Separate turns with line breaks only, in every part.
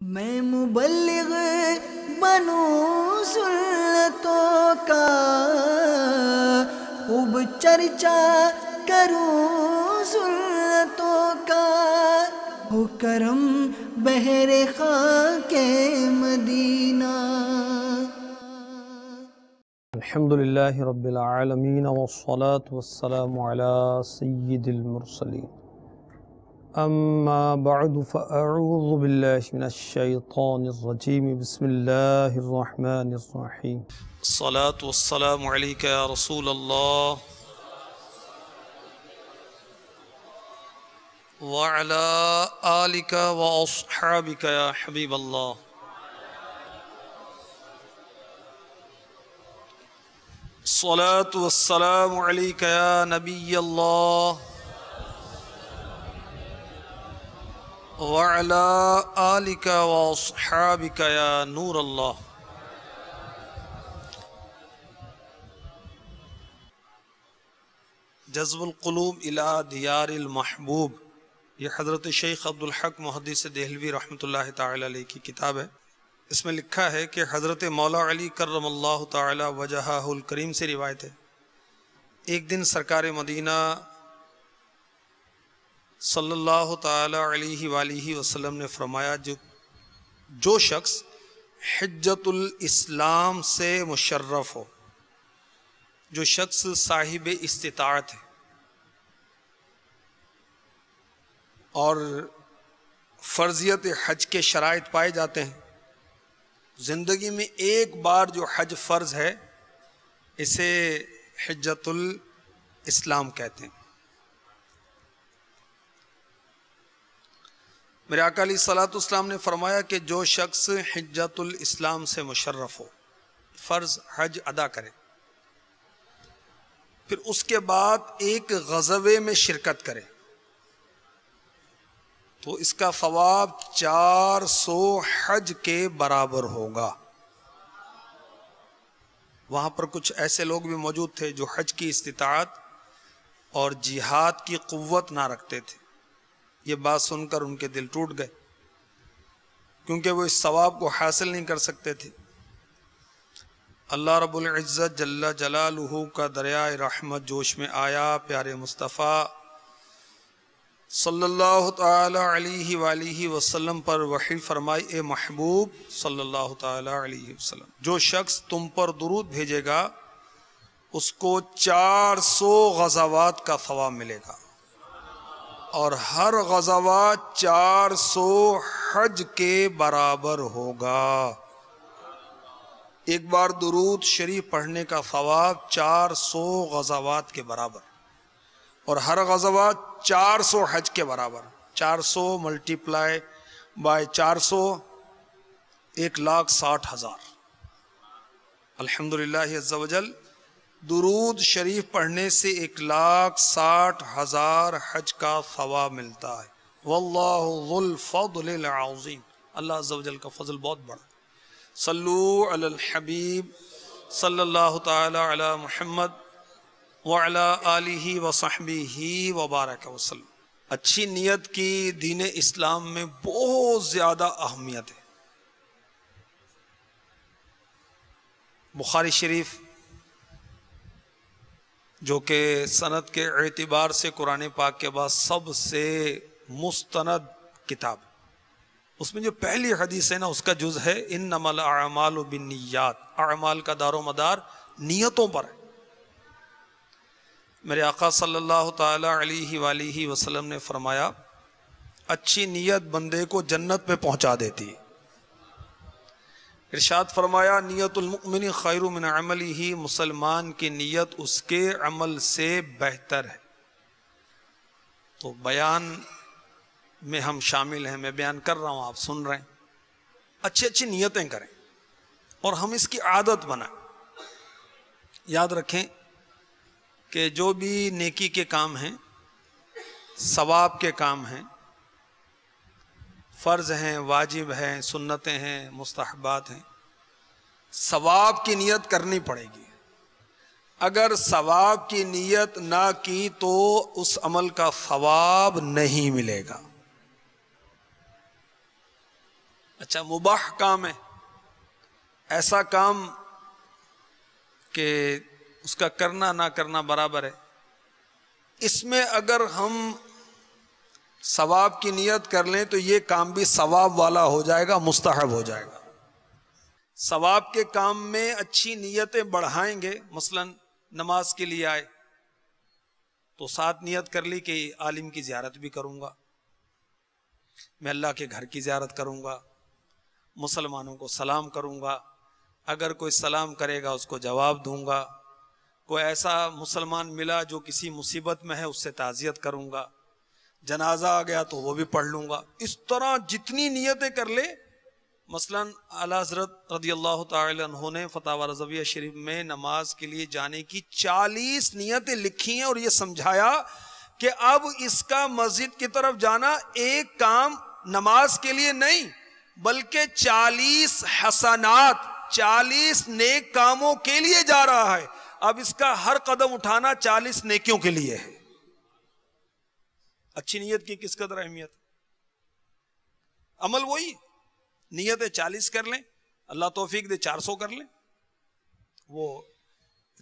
میں مبلغ بنوں سنتوں کا، خوب چرچا کروں سنتوں کا، ہو کرم بحر خاک مدینہ۔
الحمدللہ رب العالمین والصلاة والسلام علی سید المرسلین، اما بعد فاعوذ باللہ من الشیطان الرجیم، بسم اللہ الرحمن الرحیم۔ الصلاة والسلام علیکہ یا رسول اللہ وعلی آلکہ واصحابکہ یا حبیب اللہ۔ الصلاة والسلام علیکہ یا نبی اللہ وعلی آلکہ واصحابکہ یا نور اللہ۔ جذب القلوب الی دیار المحبوب، یہ حضرت شیخ عبدالحق محدث دہلوی رحمۃ اللہ تعالی علیہ کی کتاب ہے۔ اس میں لکھا ہے کہ حضرت مولا علی کرم اللہ تعالی وجہہ الکریم سے روایت ہے، ایک دن سرکار مدینہ صلی اللہ تعالی علیہ وآلہ وسلم نے فرمایا، جو شخص حجت الاسلام سے مشرف ہو، جو شخص صاحب استطاعت ہے اور فرضیت حج کے شرائط پائے جاتے ہیں، زندگی میں ایک بار جو حج فرض ہے اسے حجت الاسلام کہتے ہیں۔ میرے آقا علیہ الصلوۃ والسلام نے فرمایا کہ جو شخص حجت الاسلام سے مشرف ہو، فرض حج ادا کرے، پھر اس کے بعد ایک غزوے میں شرکت کرے، تو اس کا ثواب 400 حج کے برابر ہوگا۔ وہاں پر کچھ ایسے لوگ بھی موجود تھے جو حج کی استطاعت اور جہاد کی قوت نہ رکھتے تھے۔ یہ بات سن کر ان کے دل ٹوٹ گئے، کیونکہ وہ اس ثواب کو حاصل نہیں کر سکتے تھے۔ اللہ رب العزت جل جلالہ کا دریائے رحمت جوش میں آیا، پیارے مصطفیٰ صلی اللہ تعالی علیہ وآلہ وسلم پر وحی فرمائی، اے محبوب صلی اللہ تعالی علیہ وسلم، جو شخص تم پر درود بھیجے گا اس کو 400 غزوات کا ثواب ملے گا، اور ہر غزوہ 400 حج کے برابر ہوگا۔ ایک بار درود شریف پڑھنے کا ثواب 400 غزوات کے برابر، اور ہر غزوہ 400 حج کے برابر۔ 400 ملٹیپلائی بائی 400، 1,60,000۔ الحمدللہ عز و جل، درود شریف پڑھنے سے 1,60,000 حج کا ثواب ملتا ہے۔ واللہ ذو الفضل العظیم، اللہ عز و جل کا فضل بہت بڑا۔ صلو علی الحبیب صلی اللہ تعالی علی محمد وعلی آلہ وصحبہ وبارک وسلم۔ اچھی نیت کی دین اسلام میں بہت زیادہ اہمیت ہے۔ بخاری شریف جو کہ سند کے اعتبار سے قرآن پاک کے بعد سب سے مستند کتاب، اس میں جو پہلی حدیث ہے نا، اس کا جز ہے انما الاعمال بالنیات، اعمال کا دار و مدار نیتوں پر ہے۔ میرے آقا صلی اللہ تعالی علیہ وآلہ وسلم نے فرمایا، اچھی نیت بندے کو جنت میں پہنچا دیتی ہے۔ ارشاد فرمایا، نیت المؤمن خیر من عملہ، مسلمان کی نیت اس کے عمل سے بہتر ہے۔ تو بیان میں ہم شامل ہیں، میں بیان کر رہا ہوں، آپ سن رہے ہیں۔ اچھی اچھی نیتیں کریں اور ہم اس کی عادت بنائیں۔ یاد رکھیں کہ جو بھی نیکی کے کام ہیں، ثواب کے کام ہیں، فرض ہیں، واجب ہیں، سنتیں ہیں، مستحبات ہیں، ثواب کی نیت کرنی پڑے گی۔ اگر ثواب کی نیت نہ کی تو اس عمل کا ثواب نہیں ملے گا۔ اچھا مباح کام ہے، ایسا کام کہ اس کا کرنا نہ کرنا برابر ہے، اس میں اگر ہم ثواب کی نیت کر لیں تو یہ کام بھی ثواب والا ہو جائے گا، مستحب ہو جائے گا۔ ثواب کے کام میں اچھی نیتیں بڑھائیں گے، مثلا نماز کے لیے آئے تو ساتھ نیت کر لی کہ عالم کی زیارت بھی کروں گا، میں اللہ کے گھر کی زیارت کروں گا، مسلمانوں کو سلام کروں گا، اگر کوئی سلام کرے گا اس کو جواب دوں گا، کوئی ایسا مسلمان ملا جو کسی مصیبت میں ہے اس سے تعزیت کروں گا، جنازہ آ گیا تو وہ بھی پڑھ لوں گا۔ اس طرح جتنی نیتیں کر لے، مثلا اعلیٰ حضرت رضی اللہ تعالی عنہ نے فتاوی رضویہ شریف میں نماز کے لیے جانے کی 40 نیتیں لکھی ہیں اور یہ سمجھایا کہ اب اس کا مسجد کی طرف جانا ایک کام نماز کے لیے نہیں بلکہ 40 حسنات، 40 نیک کاموں کے لیے جا رہا ہے، اب اس کا ہر قدم اٹھانا 40 نیکیوں کے لیے ہے۔ اچھی نیت کی کس قدر اہمیت، عمل وہی، نیتیں 40 کر لیں، اللہ توفیق دے 400 کر لیں، وہ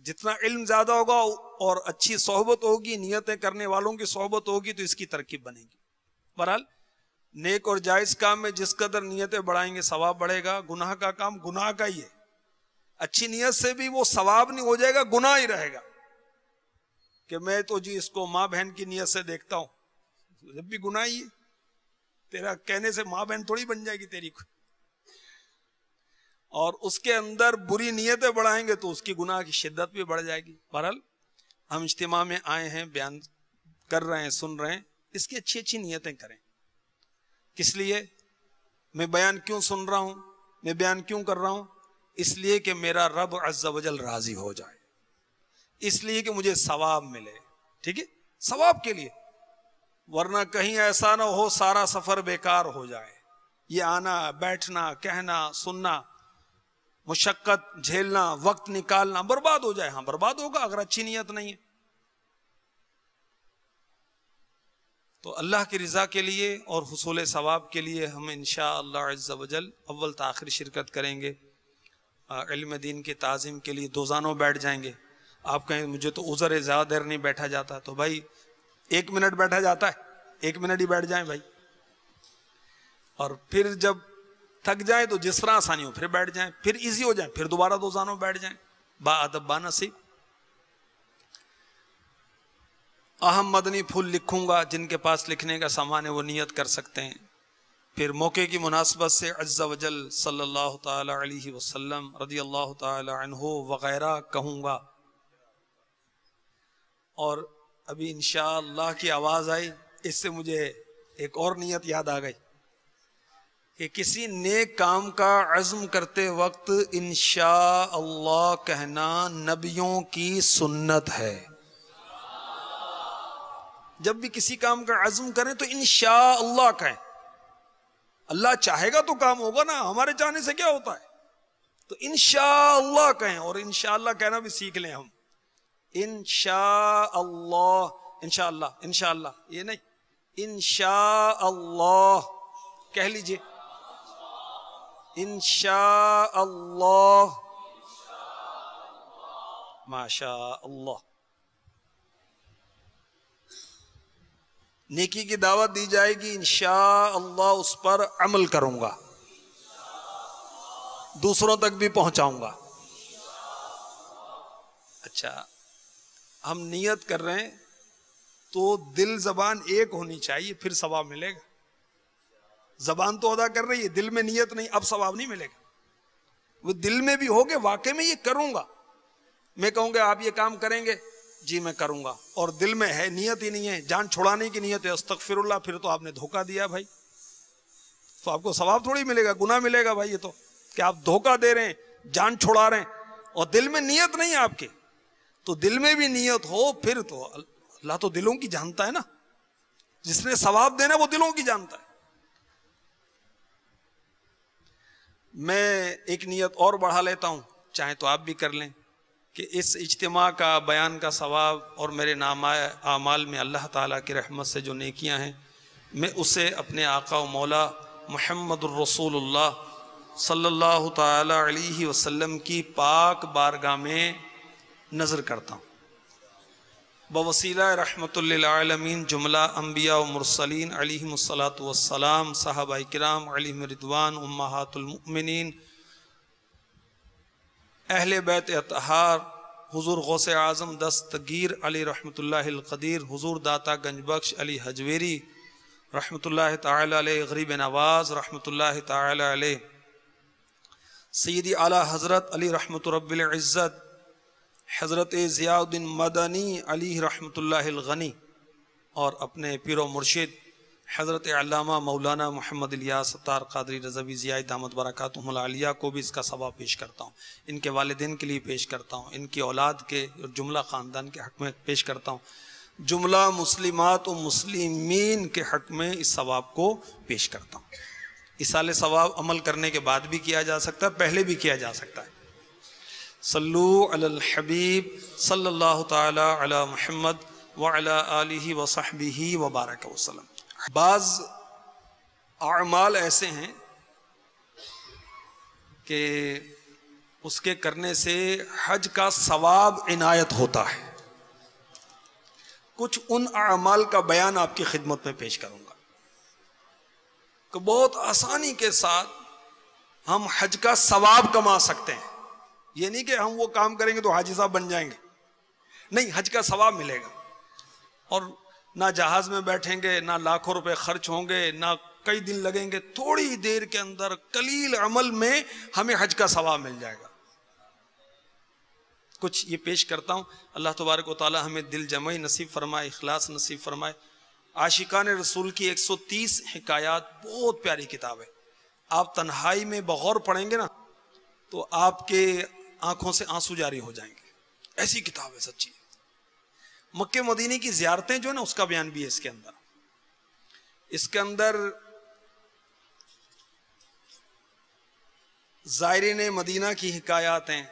جتنا علم زیادہ ہوگا اور اچھی صحبت ہوگی، نیتیں کرنے والوں کی صحبت ہوگی تو اس کی ترکیب بنے گی۔ بہرحال نیک اور جائز کام میں جس قدر نیتیں بڑھائیں گے ثواب بڑھے گا، گناہ کا کام گناہ کا ہی ہے، اچھی نیت سے بھی وہ ثواب نہیں ہو جائے گا، گناہ ہی رہے گا کہ میں تو جی اس کو ماں بہن کی نیت سے دیکھتا ہوں، جب بھی گناہ ہی ہے، تیرا کہنے سے ماں بہن تھوڑی بن جائے گی تیری کو، اور اس کے اندر بری نیتیں بڑھائیں گے تو اس کی گناہ کی شدت بھی بڑھ جائے گی۔ بہرحال ہم اجتماع میں آئے ہیں، بیان کر رہے ہیں، سن رہے ہیں، اس کی اچھی اچھی نیتیں کریں۔ کس لیے میں بیان کیوں سن رہا ہوں، میں بیان کیوں کر رہا ہوں؟ اس لیے کہ میرا رب عز و جل راضی ہو جائے، اس لیے کہ مجھے ثواب ملے، ٹھیک ہے، ثواب کے لیے، ورنہ کہیں ایسا نہ ہو سارا سفر بیکار ہو جائے، یہ آنا بیٹھنا کہنا سننا مشقت جھیلنا وقت نکالنا برباد ہو جائے۔ ہاں برباد ہوگا اگر اچھی نیت نہیں ہے۔ تو اللہ کی رضا کے لیے اور حصول ثواب کے لیے ہم انشاءاللہ عز و جل اول تاخیر شرکت کریں گے، علم دین کی تعظیم کے لیے دوزانوں بیٹھ جائیں گے۔ آپ کہیں مجھے تو عذر ہے زیادہ دیر نہیں بیٹھا جاتا، تو بھائی 1 منٹ بیٹھا جاتا ہے، 1 منٹ ہی بیٹھ جائیں بھائی، اور پھر جب تھک جائیں تو جس طرح آسانی ہو پھر بیٹھ جائیں، پھر ایزی ہو جائیں پھر دوبارہ دوزانوں بیٹھ جائیں، با ادب با نصیب۔ اہم مدنی پھول لکھوں گا، جن کے پاس لکھنے کا سامان ہے وہ نیت کر سکتے ہیں، پھر موقع کی مناسبت سے عز و جل صلی اللہ تعالی علیہ وسلم رضی اللہ تعالی عنہ وغیرہ کہوں گا۔ اور ابھی انشاءاللہ کی آواز آئی، اس سے مجھے ایک اور نیت یاد آ گئی کہ کسی نیک کام کا عزم کرتے وقت انشاءاللہ کہنا نبیوں کی سنت ہے۔ جب بھی کسی کام کا عزم کریں تو انشاءاللہ کہیں، اللہ چاہے گا تو کام ہوگا نا، ہمارے چاہنے سے کیا ہوتا ہے، تو انشاءاللہ کہیں، اور انشاءاللہ کہنا بھی سیکھ لیں ہم، انشاءاللہ، انشاءاللہ انشاءاللہ یہ نہیں، انشاءاللہ کہہ لیجئے، انشاءاللہ، ماشاءاللہ۔ نیکی کی دعوت دی جائے گی، انشاءاللہ اس پر عمل کروں گا، دوسروں تک بھی پہنچاؤں گا۔ اچھا ہم نیت کر رہے ہیں تو دل زبان ایک ہونی چاہیے، پھر ثواب ملے گا۔ زبان تو ادا کر رہی ہے، دل میں نیت نہیں، اب ثواب نہیں ملے گا۔ وہ دل میں بھی ہوگے واقعی میں یہ کروں گا، میں کہوں گا آپ یہ کام کریں گے، جی میں کروں گا، اور دل میں ہے نیت ہی نہیں ہے، جان چھڑانے کی نیت ہے، استغفر اللہ، پھر تو آپ نے دھوکہ دیا بھائی، تو آپ کو ثواب تھوڑی ملے گا، گناہ ملے گا بھائی، یہ تو کہ آپ دھوکہ دے رہے ہیں، جان چھڑا رہے ہیں، اور دل میں نیت نہیں ہے آپ کے۔ تو دل میں بھی نیت ہو پھر تو اللہ تو دلوں کی جانتا ہے نا، جس نے ثواب دینا وہ دلوں کی جانتا ہے۔ میں ایک نیت اور بڑھا لیتا ہوں، چاہے تو آپ بھی کر لیں، کہ اس اجتماع کا بیان کا ثواب اور میرے نامہ اعمال میں اللہ تعالیٰ کی رحمت سے جو نیکیاں ہیں، میں اسے اپنے آقا و مولا محمد الرسول اللہ صلی اللہ تعالی علیہ وسلم کی پاک بارگاہ میں نظر کرتا ہوں، بوسیلہ رحمت للعالمین جملہ انبیاء و مرسلین علیہم الصلاۃ والسلام، صحابہ کرام علیہم رضوان، امہات المؤمنین، اہل بیت اطہار، حضور غوث اعظم دستگیر علی رحمت اللہ القدیر، حضور داتا گنج بخش علی حجویری رحمت اللہ تعالی علیہ، غریب نواز رحمت اللہ تعالی علیہ، سیدی اعلیٰ حضرت علی رحمت رب العزت، حضرت ضیاء الدین مدنی علی رحمت اللہ الغنی، اور اپنے پیر و مرشد حضرت علامہ مولانا محمد الیاس ستار قادری رضوی ضیاء دامت برکاتہم العالیہ کو بھی اس کا ثواب پیش کرتا ہوں، ان کے والدین کے لیے پیش کرتا ہوں، ان کی اولاد کے اور جملہ خاندان کے حق میں پیش کرتا ہوں، جملہ مسلمات و مسلمین کے حق میں اس ثواب کو پیش کرتا ہوں۔ اصال ثواب عمل کرنے کے بعد بھی کیا جا سکتا ہے، پہلے بھی کیا جا سکتا ہے۔ صلو علی الحبیب صلی اللہ تعالی علی محمد وعلی آلہ وصحبہ وبارک وسلم۔ بعض اعمال ایسے ہیں کہ اس کے کرنے سے حج کا ثواب عنایت ہوتا ہے، کچھ ان اعمال کا بیان آپ کی خدمت میں پیش کروں گا کہ بہت آسانی کے ساتھ ہم حج کا ثواب کما سکتے ہیں۔ یہ نہیں کہ ہم وہ کام کریں گے تو حاجی صاحب بن جائیں گے، نہیں، حج کا ثواب ملے گا، اور نہ جہاز میں بیٹھیں گے، نہ لاکھوں روپے خرچ ہوں گے، نہ کئی دن لگیں گے، تھوڑی دیر کے اندر قلیل عمل میں ہمیں حج کا ثواب مل جائے گا۔ کچھ یہ پیش کرتا ہوں، اللہ تبارک و تعالی ہمیں دل جمعی نصیب فرمائے، اخلاص نصیب فرمائے۔ عاشقان رسول کی 130 حکایات، بہت پیاری کتاب ہے، آپ تنہائی میں بغور پڑھیں گے نا تو آپ کے آنکھوں سے آنسو جاری ہو جائیں گے، ایسی کتاب ہے سچی۔ مکہ مدینے کی زیارتیں جو ہے نا، اس کا بیان بھی ہے اس کے اندر۔ اس کے اندر زائرین مدینہ کی حکایات ہیں،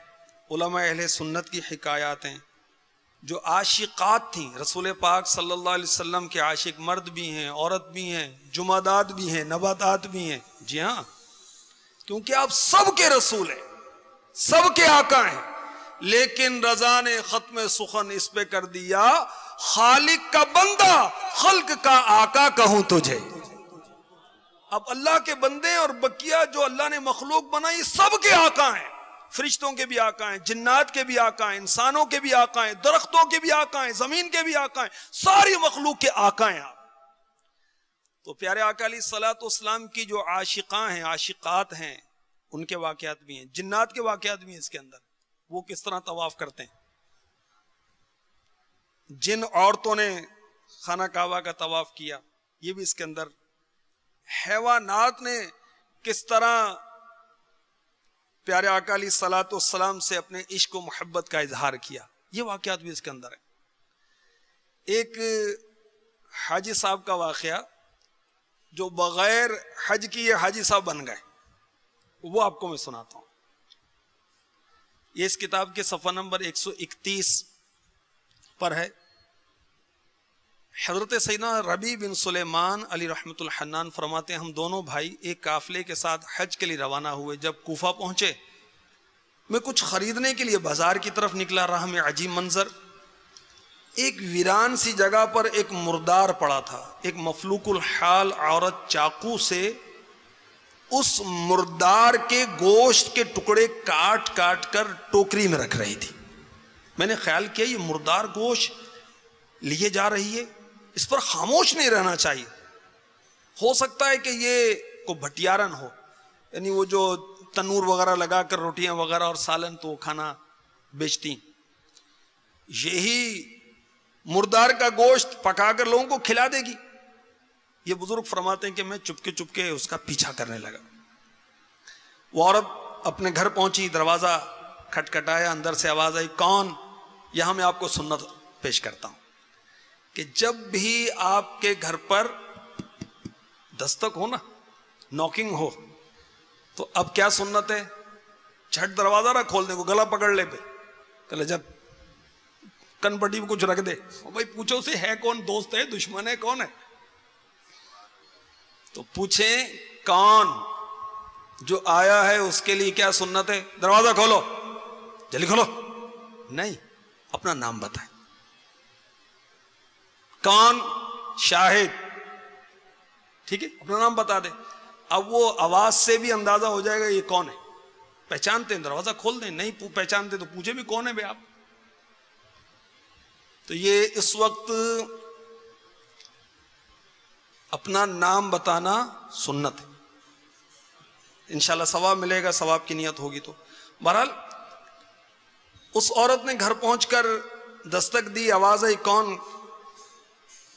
علماء اہل سنت کی حکایات ہیں، جو عاشقات تھیں، رسول پاک صلی اللہ علیہ وسلم کے عاشق مرد بھی ہیں، عورت بھی ہیں، جمادات بھی ہیں، نباتات بھی ہیں۔ جی ہاں، کیونکہ آپ سب کے رسول ہیں، سب کے آقا ہیں، لیکن رضا نے ختم سخن اس پہ کر دیا، خالق کا بندہ خلق کا آقا کہوں تجھے۔ اب اللہ کے بندے اور بقیہ جو اللہ نے مخلوق بنائی، سب کے آقا ہیں، فرشتوں کے بھی آقا ہیں، جنات کے بھی آقا ہیں، انسانوں کے بھی آقا ہیں، درختوں کے بھی آقا ہیں، زمین کے بھی آقا ہیں، ساری مخلوق کے آقا ہیں آپ۔ تو پیارے آقا علیہ الصلوۃ والسلام کی جو عاشقاں ہیں، عاشقات ہیں، ان کے واقعات بھی ہیں، جنات کے واقعات بھی ہیں اس کے اندر، وہ کس طرح طواف کرتے ہیں، جن عورتوں نے خانہ کعبہ کا طواف کیا، یہ بھی اس کے اندر، حیوانات نے کس طرح پیارے آقا علیہ الصلوۃ والسلام سے اپنے عشق و محبت کا اظہار کیا، یہ واقعات بھی اس کے اندر ہے۔ ایک حاجی صاحب کا واقعہ جو بغیر حج کی یہ حاجی صاحب بن گئے، وہ آپ کو میں سناتا ہوں۔ یہ اس کتاب کے صفحہ نمبر 131 پر ہے۔ حضرت سیدنا ربیع بن سلیمان علی رحمت الحنان فرماتے ہیں، ہم دونوں بھائی ایک قافلے کے ساتھ حج کے لیے روانہ ہوئے۔ جب کوفہ پہنچے، میں کچھ خریدنے کے لیے بازار کی طرف نکلا، راہ میں عجیب منظر، ایک ویران سی جگہ پر ایک مردار پڑا تھا، ایک مفلوق الحال عورت چاقو سے اس مردار کے گوشت کے ٹکڑے کاٹ کاٹ کر ٹوکری میں رکھ رہی تھی۔ میں نے خیال کیا یہ مردار گوشت لیے جا رہی ہے، اس پر خاموش نہیں رہنا چاہیے، ہو سکتا ہے کہ یہ کوئی بھٹیارن ہو، یعنی وہ جو تنور وغیرہ لگا کر روٹیاں وغیرہ اور سالن تو کھانا بیچتی، یہی مردار کا گوشت پکا کر لوگوں کو کھلا دے گی۔ یہ بزرگ فرماتے ہیں کہ میں چپکے چپکے اس کا پیچھا کرنے لگا۔ وہ عورت اپنے گھر پہنچی، دروازہ کھٹکھٹایا، اندر سے آواز آئی، کون؟ یہاں میں آپ کو سنت پیش کرتا ہوں کہ جب بھی آپ کے گھر پر دستک ہو نا، نوکنگ ہو، تو اب کیا سنت ہے؟ جھٹ دروازہ نہ کھولنے کو، گلا پکڑ لے پہ، کہ جب کن پٹی میں کچھ رکھ دے، بھائی پوچھو اسے ہے کون، دوست ہے دشمن ہے کون ہے؟ تو پوچھیں کون جو آیا ہے اس کے لیے کیا سنت ہے؟ دروازہ کھولو، جلدی کھولو، نہیں، اپنا نام بتائیں. کون؟ شاہد، ٹھیک ہے، اپنا نام بتا دے. اب وہ آواز سے بھی اندازہ ہو جائے گا یہ کون ہے. پہچانتے ہیں دروازہ کھول دیں، نہیں پہچانتے تو پوچھے بھی کون ہے بے آپ. تو یہ اس وقت اپنا نام بتانا سنت ہے. انشاءاللہ ثواب ملے گا، ثواب کی نیت ہوگی تو. بہرحال اس عورت نے گھر پہنچ کر دستک دی، آواز آئی کون؟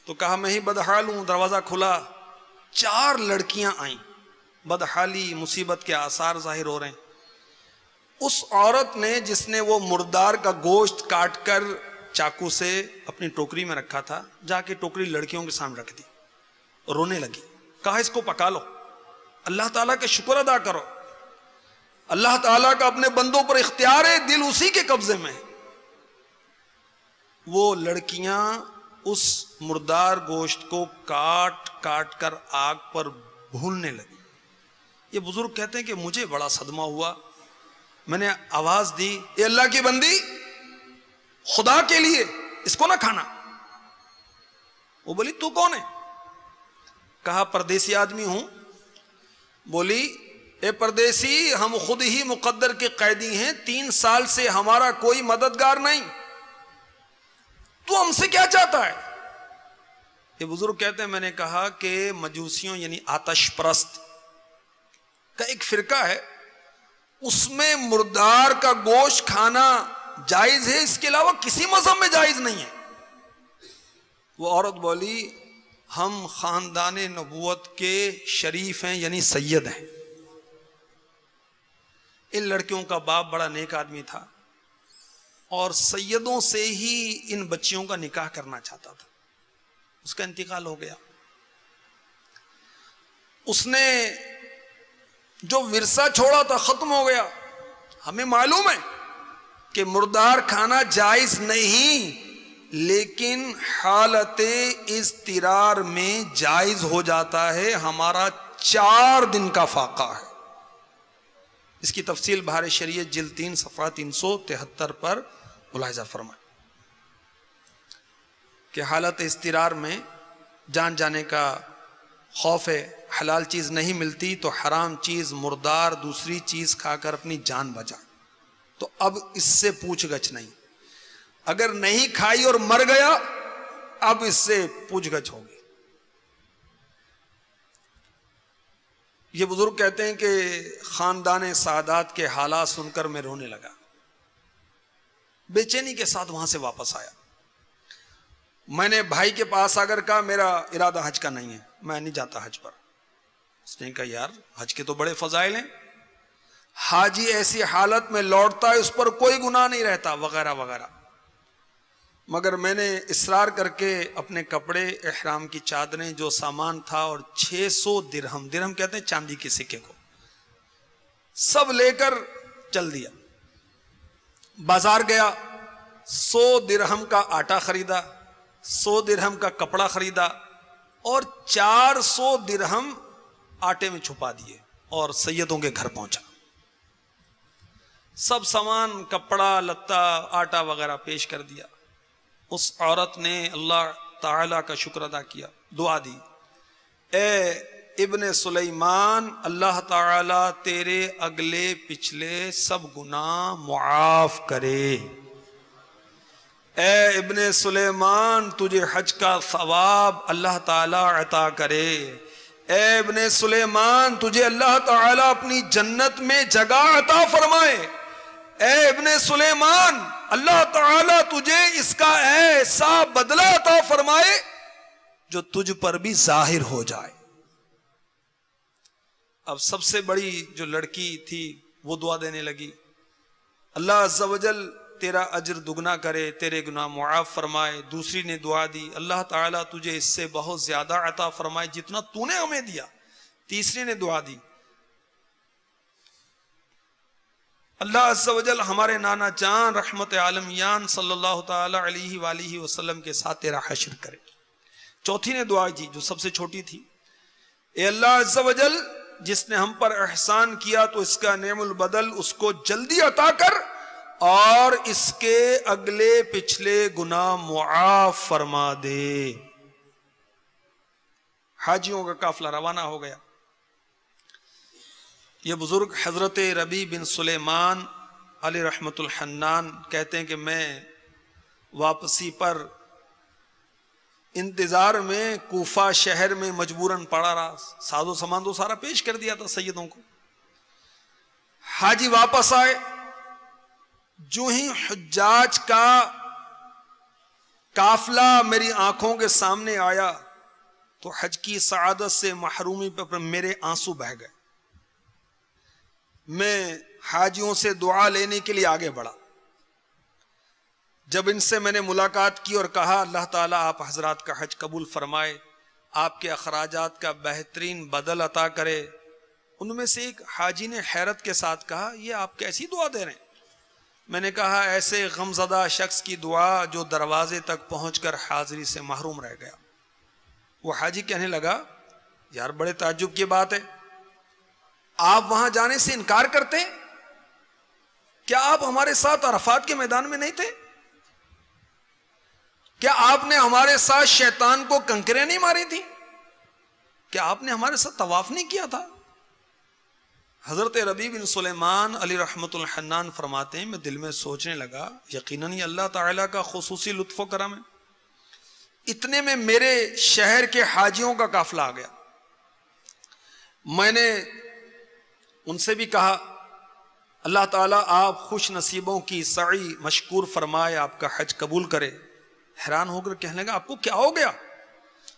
تو کہا میں ہی بدحال ہوں. دروازہ کھلا، 4 لڑکیاں آئیں. بدحالی، مصیبت کے آثار ظاہر ہو رہے ہیں. اس عورت نے جس نے وہ مردار کا گوشت کاٹ کر چاقو سے اپنی ٹوکری میں رکھا تھا، جا کے ٹوکری لڑکیوں کے سامنے رکھ دی، رونے لگی. کہا اس کو پکا لو، اللہ تعالیٰ کا شکر ادا کرو. اللہ تعالیٰ کا اپنے بندوں پر اختیار ہے، دل اسی کے قبضے میں ہے. وہ لڑکیاں اس مردار گوشت کو کاٹ کاٹ کر آگ پر بھوننے لگی. یہ بزرگ کہتے ہیں کہ مجھے بڑا صدمہ ہوا. میں نے آواز دی، اے اللہ کی بندی، خدا کے لیے اس کو نہ کھانا. وہ بولی تو کون ہے؟ کہا پردیسی آدمی ہوں. بولی اے پردیسی، ہم خود ہی مقدر کے قیدی ہیں، 3 سال سے ہمارا کوئی مددگار نہیں، تو ہم سے کیا چاہتا ہے؟ یہ بزرگ کہتے ہیں میں نے کہا کہ مجوسیوں یعنی آتش پرست کا ایک فرقہ ہے، اس میں مردار کا گوشت کھانا جائز ہے، اس کے علاوہ کسی مذہب میں جائز نہیں ہے. وہ عورت بولی ہم خاندان نبوت کے شریف ہیں یعنی سید ہیں. ان لڑکیوں کا باپ بڑا نیک آدمی تھا اور سیدوں سے ہی ان بچیوں کا نکاح کرنا چاہتا تھا. اس کا انتقال ہو گیا. اس نے جو ورثہ چھوڑا تھا ختم ہو گیا. ہمیں معلوم ہے کہ مردار کھانا جائز نہیں، لیکن حالت اضطرار میں جائز ہو جاتا ہے. ہمارا 4 دن کا فاقہ ہے. اس کی تفصیل بہار شریعت جلد 3 صفحہ 373 پر ملاحظہ فرمائیں کہ حالت اضطرار میں جان جانے کا خوف ہے، حلال چیز نہیں ملتی تو حرام چیز مردار دوسری چیز کھا کر اپنی جان بچا. تو اب اس سے پوچھ گچھ نہیں. اگر نہیں کھائی اور مر گیا اب اس سے پوچھ گچھ ہوگی. یہ بزرگ کہتے ہیں کہ خاندان سعادات کے حالات سن کر میں رونے لگا. بے چینی کے ساتھ وہاں سے واپس آیا. میں نے بھائی کے پاس آ کر کہا میرا ارادہ حج کا نہیں ہے، میں نہیں جاتا حج پر. اس نے کہا یار حج کے تو بڑے فضائل ہیں، حاجی ایسی حالت میں لوٹتا ہے اس پر کوئی گناہ نہیں رہتا وغیرہ وغیرہ. مگر میں نے اصرار کر کے اپنے کپڑے، احرام کی چادریں، جو سامان تھا اور 600 درہم، درہم کہتے ہیں چاندی کے سکے کو، سب لے کر چل دیا. بازار گیا، 100 درہم کا آٹا خریدا، 100 درہم کا کپڑا خریدا اور 400 درہم آٹے میں چھپا دیے اور سیدوں کے گھر پہنچا. سب سامان، کپڑا لتا، آٹا وغیرہ پیش کر دیا. اس عورت نے اللہ تعالی کا شکر ادا کیا، دعا دی، اے ابن سلیمان، اللہ تعالی تیرے اگلے پچھلے سب گناہ معاف کرے. اے ابن سلیمان تجھے حج کا ثواب اللہ تعالی عطا کرے. اے ابن سلیمان تجھے اللہ تعالی اپنی جنت میں جگہ عطا فرمائے. اے ابن سلیمان اللہ تعالی تجھے اس کا ایسا بدلہ عطا فرمائے جو تجھ پر بھی ظاہر ہو جائے. اب سب سے بڑی جو لڑکی تھی وہ دعا دینے لگی، اللہ عز و جل تیرا اجر دگنا کرے، تیرے گناہ معاف فرمائے. دوسری نے دعا دی، اللہ تعالیٰ تجھے اس سے بہت زیادہ عطا فرمائے جتنا تو نے ہمیں دیا. تیسری نے دعا دی، اللہ عز و جل ہمارے نانا جان رحمت عالمیان صلی اللہ تعالی علیہ وآلہ وسلم کے ساتھ تیرا حشر کرے. چوتھی نے دعا کی جو سب سے چھوٹی تھی، اے اللہ عز و جل جس نے ہم پر احسان کیا تو اس کا نعم البدل اس کو جلدی عطا کر اور اس کے اگلے پچھلے گناہ معاف فرما دے۔ حاجیوں کا قافلہ روانہ ہو گیا۔ یہ بزرگ حضرت ربیع بن سلیمان علیہ رحمت الحنان کہتے ہیں کہ میں واپسی پر انتظار میں کوفہ شہر میں مجبوراً پڑا رہا، ساز و سامان تو سارا پیش کر دیا تھا سیدوں کو۔ حاجی واپس آئے، جو ہی حجاج کا قافلہ میری آنکھوں کے سامنے آیا تو حج کی سعادت سے محرومی پر میرے آنسو بہہ گئے۔ میں حاجیوں سے دعا لینے کے لیے آگے بڑھا۔ جب ان سے میں نے ملاقات کی اور کہا اللہ تعالیٰ آپ حضرات کا حج قبول فرمائے، آپ کے اخراجات کا بہترین بدل عطا کرے، ان میں سے ایک حاجی نے حیرت کے ساتھ کہا یہ آپ کیسی دعا دے رہے ہیں؟ میں نے کہا ایسے غمزدہ شخص کی دعا جو دروازے تک پہنچ کر حاضری سے محروم رہ گیا۔ وہ حاجی کہنے لگا یار بڑے تعجب کی بات ہے، آپ وہاں جانے سے انکار کرتے ہیں؟ کیا آپ ہمارے ساتھ عرفات کے میدان میں نہیں تھے؟ کیا آپ نے ہمارے ساتھ شیطان کو کنکریں نہیں ماری تھی؟ کیا آپ نے ہمارے ساتھ طواف نہیں کیا تھا؟ حضرت ربیع بن سلیمان علیہ رحمت الحنان فرماتے ہیں میں دل میں سوچنے لگا یقیناً یہ اللہ تعالیٰ کا خصوصی لطف و کرم ہے۔ اتنے میں میرے شہر کے حاجیوں کا قافلہ آ گیا۔ میں نے ان سے بھی کہا اللہ تعالیٰ آپ خوش نصیبوں کی سعی مشکور فرمائے، آپ کا حج قبول کرے۔ حیران ہو کر کہنے لگا آپ کو کیا ہو گیا؟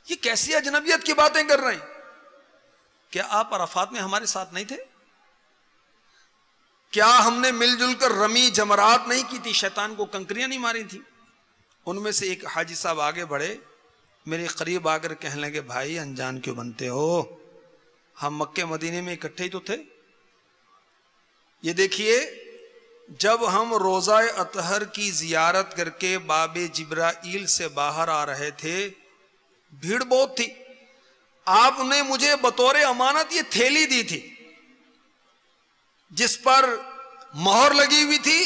یہ کیسی اجنبیت کی باتیں کر رہے ہیں؟ کیا آپ عرفات میں ہمارے ساتھ نہیں تھے؟ کیا ہم نے مل جل کر رمی جمرات نہیں کی تھی، شیطان کو کنکریاں نہیں ماری تھی؟ ان میں سے ایک حاجی صاحب آگے بڑھے، میرے قریب آ کر کہنے لگے بھائی انجان کیوں بنتے ہو، ہم مکے مدینے میں اکٹھے ہی تو تھے۔ یہ دیکھیے جب ہم روضہ اطہر کی زیارت کر کے باب جبرائیل سے باہر آ رہے تھے بھیڑ بہت تھی، آپ نے مجھے بطور امانت یہ تھیلی دی تھی جس پر مہر لگی ہوئی تھی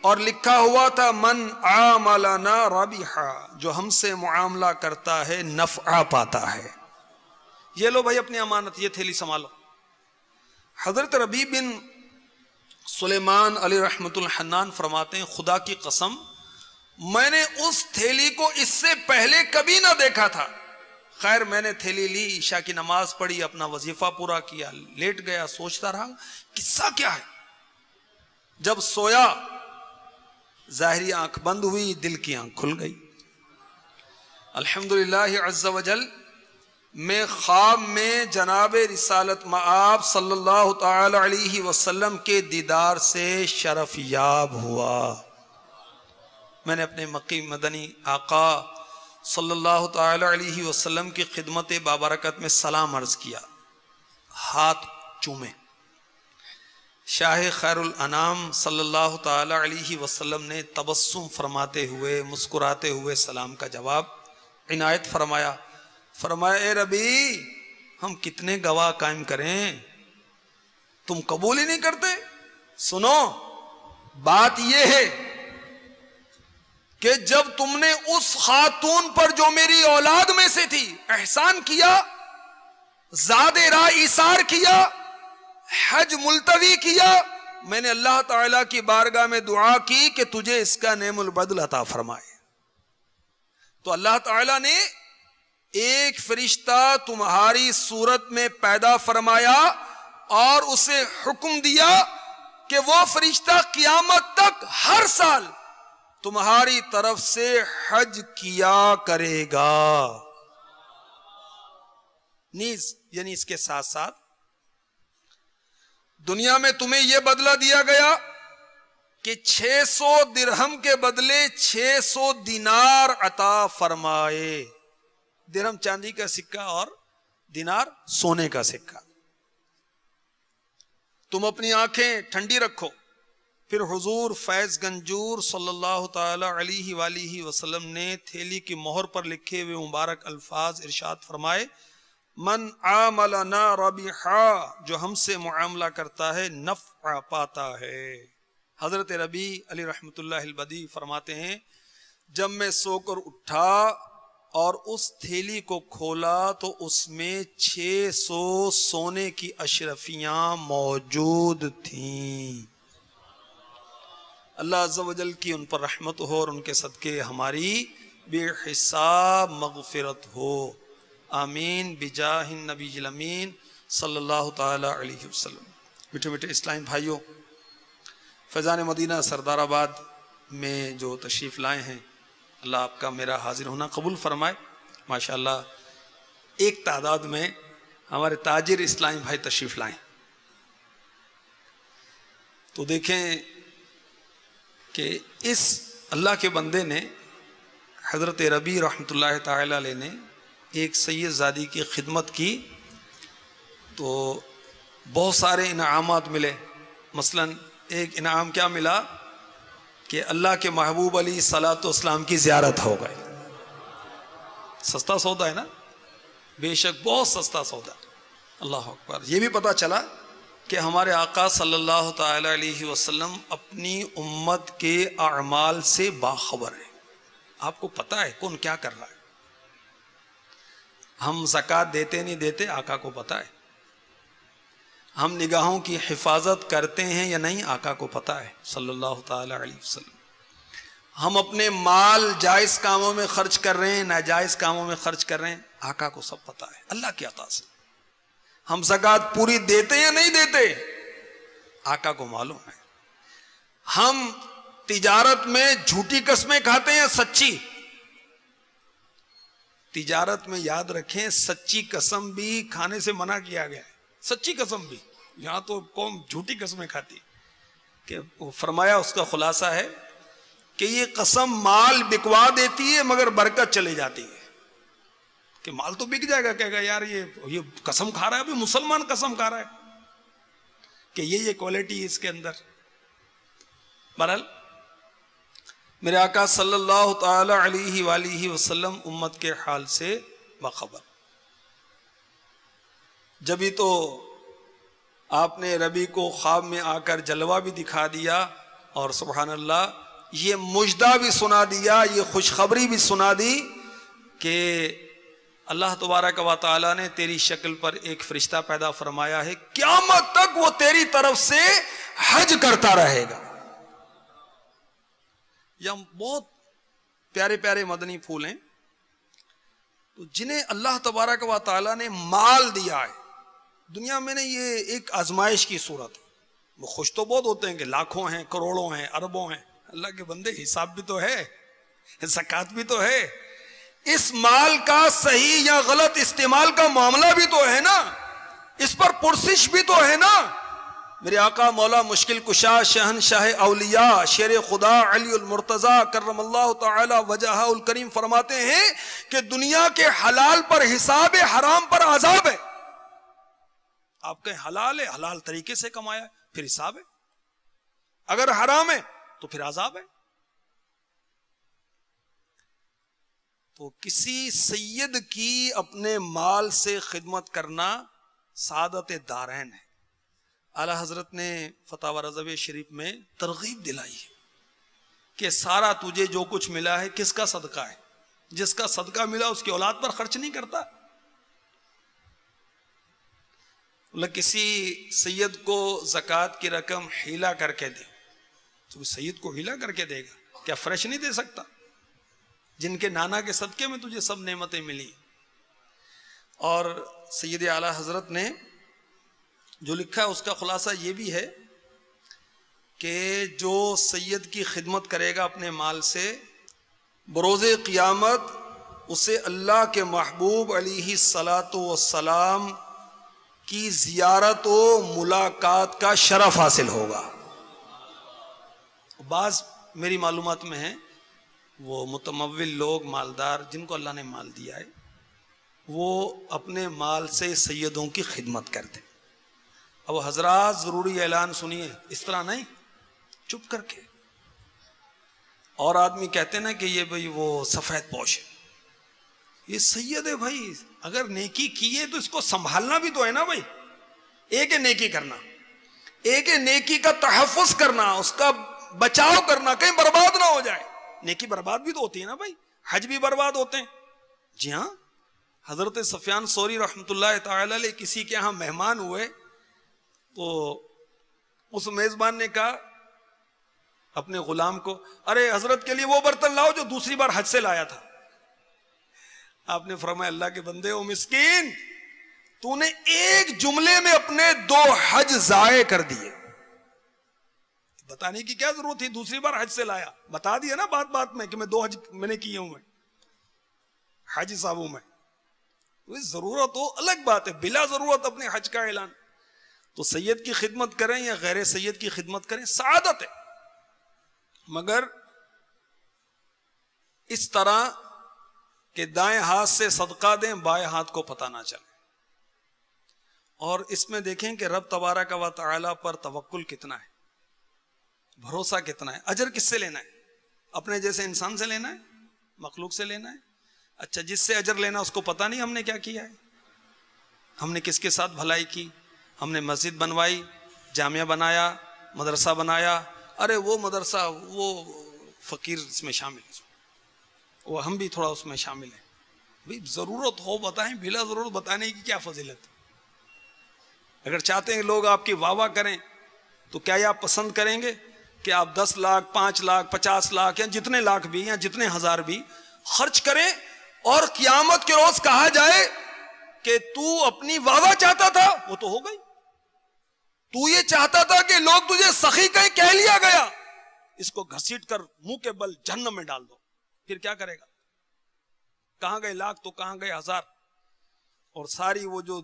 اور لکھا ہوا تھا من عاملنا ربحا، جو ہم سے معاملہ کرتا ہے نفع پاتا ہے۔ یہ لو بھائی اپنی امانت، یہ تھیلی سنبھالو۔ حضرت ربیع بن سلیمان علیہ رحمت الحنان فرماتے ہیں خدا کی قسم میں نے اس تھیلی کو اس سے پہلے کبھی نہ دیکھا تھا۔ خیر میں نے تھیلی لی، عشاء کی نماز پڑھی، اپنا وظیفہ پورا کیا، لیٹ گیا، سوچتا رہا قصہ کیا ہے۔ جب سویا ظاہری آنکھ بند ہوئی، دل کی آنکھ کھل گئی۔ الحمدللہ عز وجل میں خواب میں جناب رسالت مآب صلی اللہ تعالی علیہ وسلم کے دیدار سے شرف یاب ہوا۔ میں نے اپنے مکی مدنی آقا صلی اللہ تعالی علیہ وسلم کی خدمت بابرکت میں سلام عرض کیا، ہاتھ چومے۔ شاہ خیر الانام صلی اللہ تعالی علیہ وسلم نے تبسم فرماتے ہوئے مسکراتے ہوئے سلام کا جواب عنایت فرمایا۔ فرمایا اے ربیع ہم کتنے گواہ قائم کریں، تم قبول ہی نہیں کرتے۔ سنو بات یہ ہے کہ جب تم نے اس خاتون پر جو میری اولاد میں سے تھی احسان کیا، زاد راہ ایثار کیا، حج ملتوی کیا، میں نے اللہ تعالیٰ کی بارگاہ میں دعا کی کہ تجھے اس کا نعم البدل عطا فرمائے۔ تو اللہ تعالیٰ نے ایک فرشتہ تمہاری صورت میں پیدا فرمایا اور اسے حکم دیا کہ وہ فرشتہ قیامت تک ہر سال تمہاری طرف سے حج کیا کرے گا۔ نیز یعنی اس کے ساتھ ساتھ دنیا میں تمہیں یہ بدلہ دیا گیا کہ 600 درہم کے بدلے 600 دینار عطا فرمائے۔ درہم چاندی کا سکہ اور دینار سونے کا سکہ۔ تم اپنی آنکھیں ٹھنڈی رکھو۔ پھر حضور فیض گنجور صلی اللہ تعالی علیہ وآلہ وسلم نے تھیلی کی مہر پر لکھے ہوئے مبارک الفاظ ارشاد فرمائے من عاملنا ربیحا، جو ہم سے معاملہ کرتا ہے نفع پاتا ہے۔ حضرت ربی علی رحمۃ اللہ البدی فرماتے ہیں جب میں سو کر اٹھا اور اس تھیلی کو کھولا تو اس میں 600 سونے کی اشرفیاں موجود تھیں۔ اللہ عز و جل کی ان پر رحمت ہو اور ان کے صدقے ہماری بے حساب مغفرت ہو، آمین بجاہ النبی الامین صلی اللہ تعالی علیہ وسلم۔ میٹھے میٹھے اسلامی بھائیوں، فیضان مدینہ سردار آباد میں جو تشریف لائے ہیں، اللہ آپ کا میرا حاضر ہونا قبول فرمائے۔ ماشاءاللہ ایک تعداد میں ہمارے تاجر اسلامی بھائی تشریف لائیں، تو دیکھیں کہ اس اللہ کے بندے نے، حضرت ربی رحمۃ اللہ تعالی علیہ نے ایک سید زادی کی خدمت کی تو بہت سارے انعامات ملے۔ مثلا ایک انعام کیا ملا کہ اللہ کے محبوب علیہ الصلوۃ والسلام کی زیارت ہو گئی۔ سستا سودا ہے نا، بے شک بہت سستا سودا۔ اللہ اکبر۔ یہ بھی پتہ چلا کہ ہمارے آقا صلی اللہ تعالی علیہ وسلم اپنی امت کے اعمال سے باخبر ہیں۔ آپ کو پتہ ہے کون کیا کر رہا ہے؟ ہم زکوٰۃ دیتے نہیں دیتے، آقا کو پتہ ہے۔ ہم نگاہوں کی حفاظت کرتے ہیں یا نہیں، آقا کو پتہ ہے صلی اللہ تعالی علیہ وسلم۔ ہم اپنے مال جائز کاموں میں خرچ کر رہے ہیں، ناجائز کاموں میں خرچ کر رہے ہیں، آقا کو سب پتہ ہے اللہ کی عطا سے۔ ہم زکوٰۃ پوری دیتے یا نہیں دیتے، آقا کو معلوم ہے۔ ہم تجارت میں جھوٹی قسمیں کھاتے ہیں یا سچی؟ تجارت میں یاد رکھیں سچی قسم بھی کھانے سے منع کیا گیا ہے، سچی قسم بھی۔ یہاں تو قوم جھوٹی قسمیں کھاتی کہ فرمایا، اس کا خلاصہ ہے کہ یہ قسم مال بکوا دیتی ہے مگر برکت چلے جاتی ہے۔ کہ مال تو بک جائے گا، کہے گا یار یہ قسم کھا رہا ہے، ابھی مسلمان قسم کھا رہا ہے، کہ یہ کوالٹی اس کے اندر۔ بہرحال میرے آقا صلی اللہ تعالی علیہ وآلہ وسلم امت کے حال سے باخبر۔ جبھی تو آپ نے ربی کو خواب میں آ کر جلوہ بھی دکھا دیا اور سبحان اللہ یہ مجدہ بھی سنا دیا، یہ خوشخبری بھی سنا دی کہ اللہ تبارک و تعالیٰ نے تیری شکل پر ایک فرشتہ پیدا فرمایا ہے، قیامت تک وہ تیری طرف سے حج کرتا رہے گا۔ یہ بہت پیارے پیارے مدنی پھول ہیں، تو جنہیں اللہ تبارک و تعالیٰ نے مال دیا ہے دنیا میں نے، یہ ایک آزمائش کی صورت ہے۔ وہ خوش تو بہت ہوتے ہیں کہ لاکھوں ہیں، کروڑوں ہیں، اربوں ہیں، اللہ کے بندے حساب بھی تو ہے، زکوٰۃ بھی تو ہے، اس مال کا صحیح یا غلط استعمال کا معاملہ بھی تو ہے نا، اس پر پرسش بھی تو ہے نا۔ میرے آقا مولا مشکل کشا شہنشاہ اولیاء شیر خدا علی المرتضی کرم اللہ تعالی وجہہ الکریم فرماتے ہیں کہ دنیا کے حلال پر حساب ہے، حرام پر عذاب ہے۔ آپ کہیں حلال ہے، حلال طریقے سے کمایا ہے، پھر حساب ہے، اگر حرام ہے تو پھر عذاب ہے۔ تو کسی سید کی اپنے مال سے خدمت کرنا سعادت دارین ہے۔ اعلی حضرت نے فتاوی رضوی شریف میں ترغیب دلائی ہے کہ سارا تجھے جو کچھ ملا ہے کس کا صدقہ ہے؟ جس کا صدقہ ملا اس کی اولاد پر خرچ نہیں کرتا۔ کسی سید کو زکوٰۃ کی رقم ہیلا کر کے دے تو سید کو ہیلا کر کے دے گا کیا فریش نہیں دے سکتا؟ جن کے نانا کے صدقے میں تجھے سب نعمتیں ملی۔ اور سید اعلی حضرت نے جو لکھا ہے اس کا خلاصہ یہ بھی ہے کہ جو سید کی خدمت کرے گا اپنے مال سے، بروز قیامت اسے اللہ کے محبوب علیہ الصلاۃ والسلام کی زیارت و ملاقات کا شرف حاصل ہوگا۔ بعض میری معلومات میں ہیں وہ متمول لوگ، مالدار، جن کو اللہ نے مال دیا ہے، وہ اپنے مال سے سیدوں کی خدمت کرتے۔ اب حضرات ضروری اعلان سنیے، اس طرح نہیں چپ کر کے۔ اور آدمی کہتے نا کہ یہ بھئی وہ سفید پوش ہے، یہ سید ہے بھائی، اگر نیکی کی ہے تو اس کو سنبھالنا بھی تو ہے نا بھائی. ایک ہے نیکی کرنا، ایک ہے نیکی کا تحفظ کرنا، اس کا بچاؤ کرنا، کہیں برباد نہ ہو جائے. نیکی برباد بھی تو ہوتی ہے نا بھائی، حج بھی برباد ہوتے ہیں. جی ہاں، حضرت سفیان ثوری رحمۃ اللہ تعالی علیہ کسی کے ہاں مہمان ہوئے تو اس میزبان نے کہا اپنے غلام کو، ارے حضرت کے لیے وہ برتن لاؤ جو دوسری بار حج سے لایا تھا. آپ نے فرمایا اللہ کے بندے او مسکین، تو نے ایک جملے میں اپنے 2 حج ضائع کر دیے. بتانے کی کیا ضرورت تھی؟ دوسری بار حج سے لایا، بتا دیا نا بات بات میں کہ میں 2 حج میں نے کیے ہوں، حج صاحب ہوں میں. ضرورت ہو الگ بات ہے، بلا ضرورت اپنے حج کا اعلان. تو سید کی خدمت کریں یا غیر سید کی خدمت کریں سعادت ہے، مگر اس طرح کہ دائیں ہاتھ سے صدقہ دیں بائیں ہاتھ کو پتہ نہ چلے. اور اس میں دیکھیں کہ رب تبارک و تعالی پر توکل کتنا ہے، بھروسہ کتنا ہے. اجر کس سے لینا ہے؟ اپنے جیسے انسان سے لینا ہے؟ مخلوق سے لینا ہے؟ اچھا جس سے اجر لینا اس کو پتہ نہیں ہم نے کیا کیا ہے، ہم نے کس کے ساتھ بھلائی کی، ہم نے مسجد بنوائی، جامعہ بنایا، مدرسہ بنایا. ارے وہ مدرسہ وہ فقیر اس میں شامل ہے، وہ ہم بھی تھوڑا اس میں شامل ہیں. بھئی ضرورت ہو بتائیں، بلا ضرورت بتانے کی کیا فضیلت؟ اگر چاہتے ہیں لوگ آپ کی واہ واہ کریں تو کیا یہ آپ پسند کریں گے کہ آپ 10 لاکھ 5 لاکھ 50 لاکھ یا جتنے لاکھ بھی یا جتنے ہزار بھی خرچ کریں اور قیامت کے روز کہا جائے کہ تو اپنی واہ واہ چاہتا تھا؟ وہ تو ہو گئی. تو یہ چاہتا تھا کہ لوگ تجھے سخی کہیں کہہ لیا گیا، اس کو گھسیٹ کر منہ کے بل جہنم میں ڈال دو، پھر کیا کرے گا؟ کہاں گئے لاکھ تو کہاں گئے ہزار، اور ساری وہ جو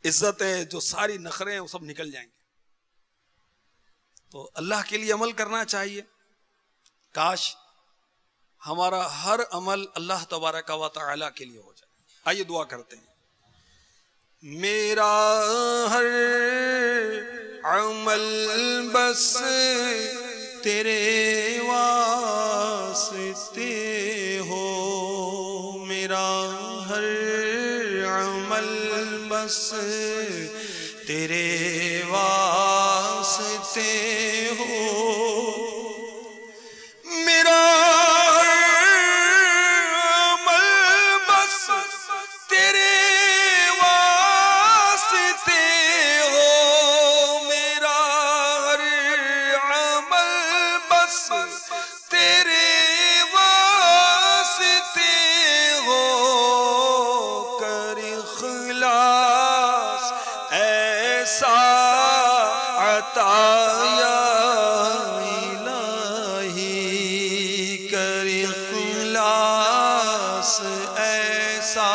عزت ہے، جو ساری نخرے ہیں، وہ سب نکل جائیں گے. تو اللہ کے لیے عمل کرنا چاہیے. کاش ہمارا ہر عمل اللہ تبارک و تعالی کے لیے ہو جائے. آئیے دعا کرتے ہیں. میرا ہر عمل بس تیرے واسطے ہو، میرا ہر عمل بس تیرے واسطے ہو، میرا عمل بس تیرے واسطے ہو، میرا ہر عمل بس تیرے واسطے ہو، کر اخلاص ایسا عطا یا الہی، کر اخلاص ایسا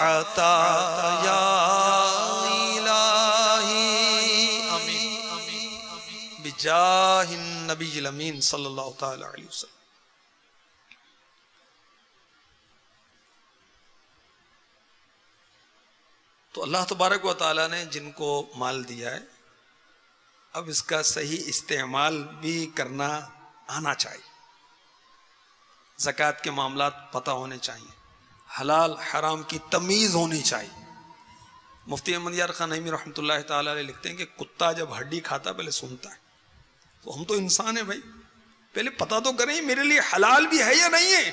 عطا یا الہی. آمین بجاہ النبی الامین صلی اللہ تعالی علیہ وسلم. تو اللہ تبارک و تعالیٰ نے جن کو مال دیا ہے اب اس کا صحیح استعمال بھی کرنا آنا چاہیے. زکوٰۃ کے معاملات پتہ ہونے چاہیے، حلال حرام کی تمیز ہونی چاہیے. مفتی احمد یار خان نعیمی رحمۃ اللہ تعالیٰ علیہ لکھتے ہیں کہ کتا جب ہڈی کھاتا پہلے سونتا ہے. تو ہم تو انسان ہیں بھائی، پہلے پتہ تو کریں میرے لیے حلال بھی ہے یا نہیں ہے،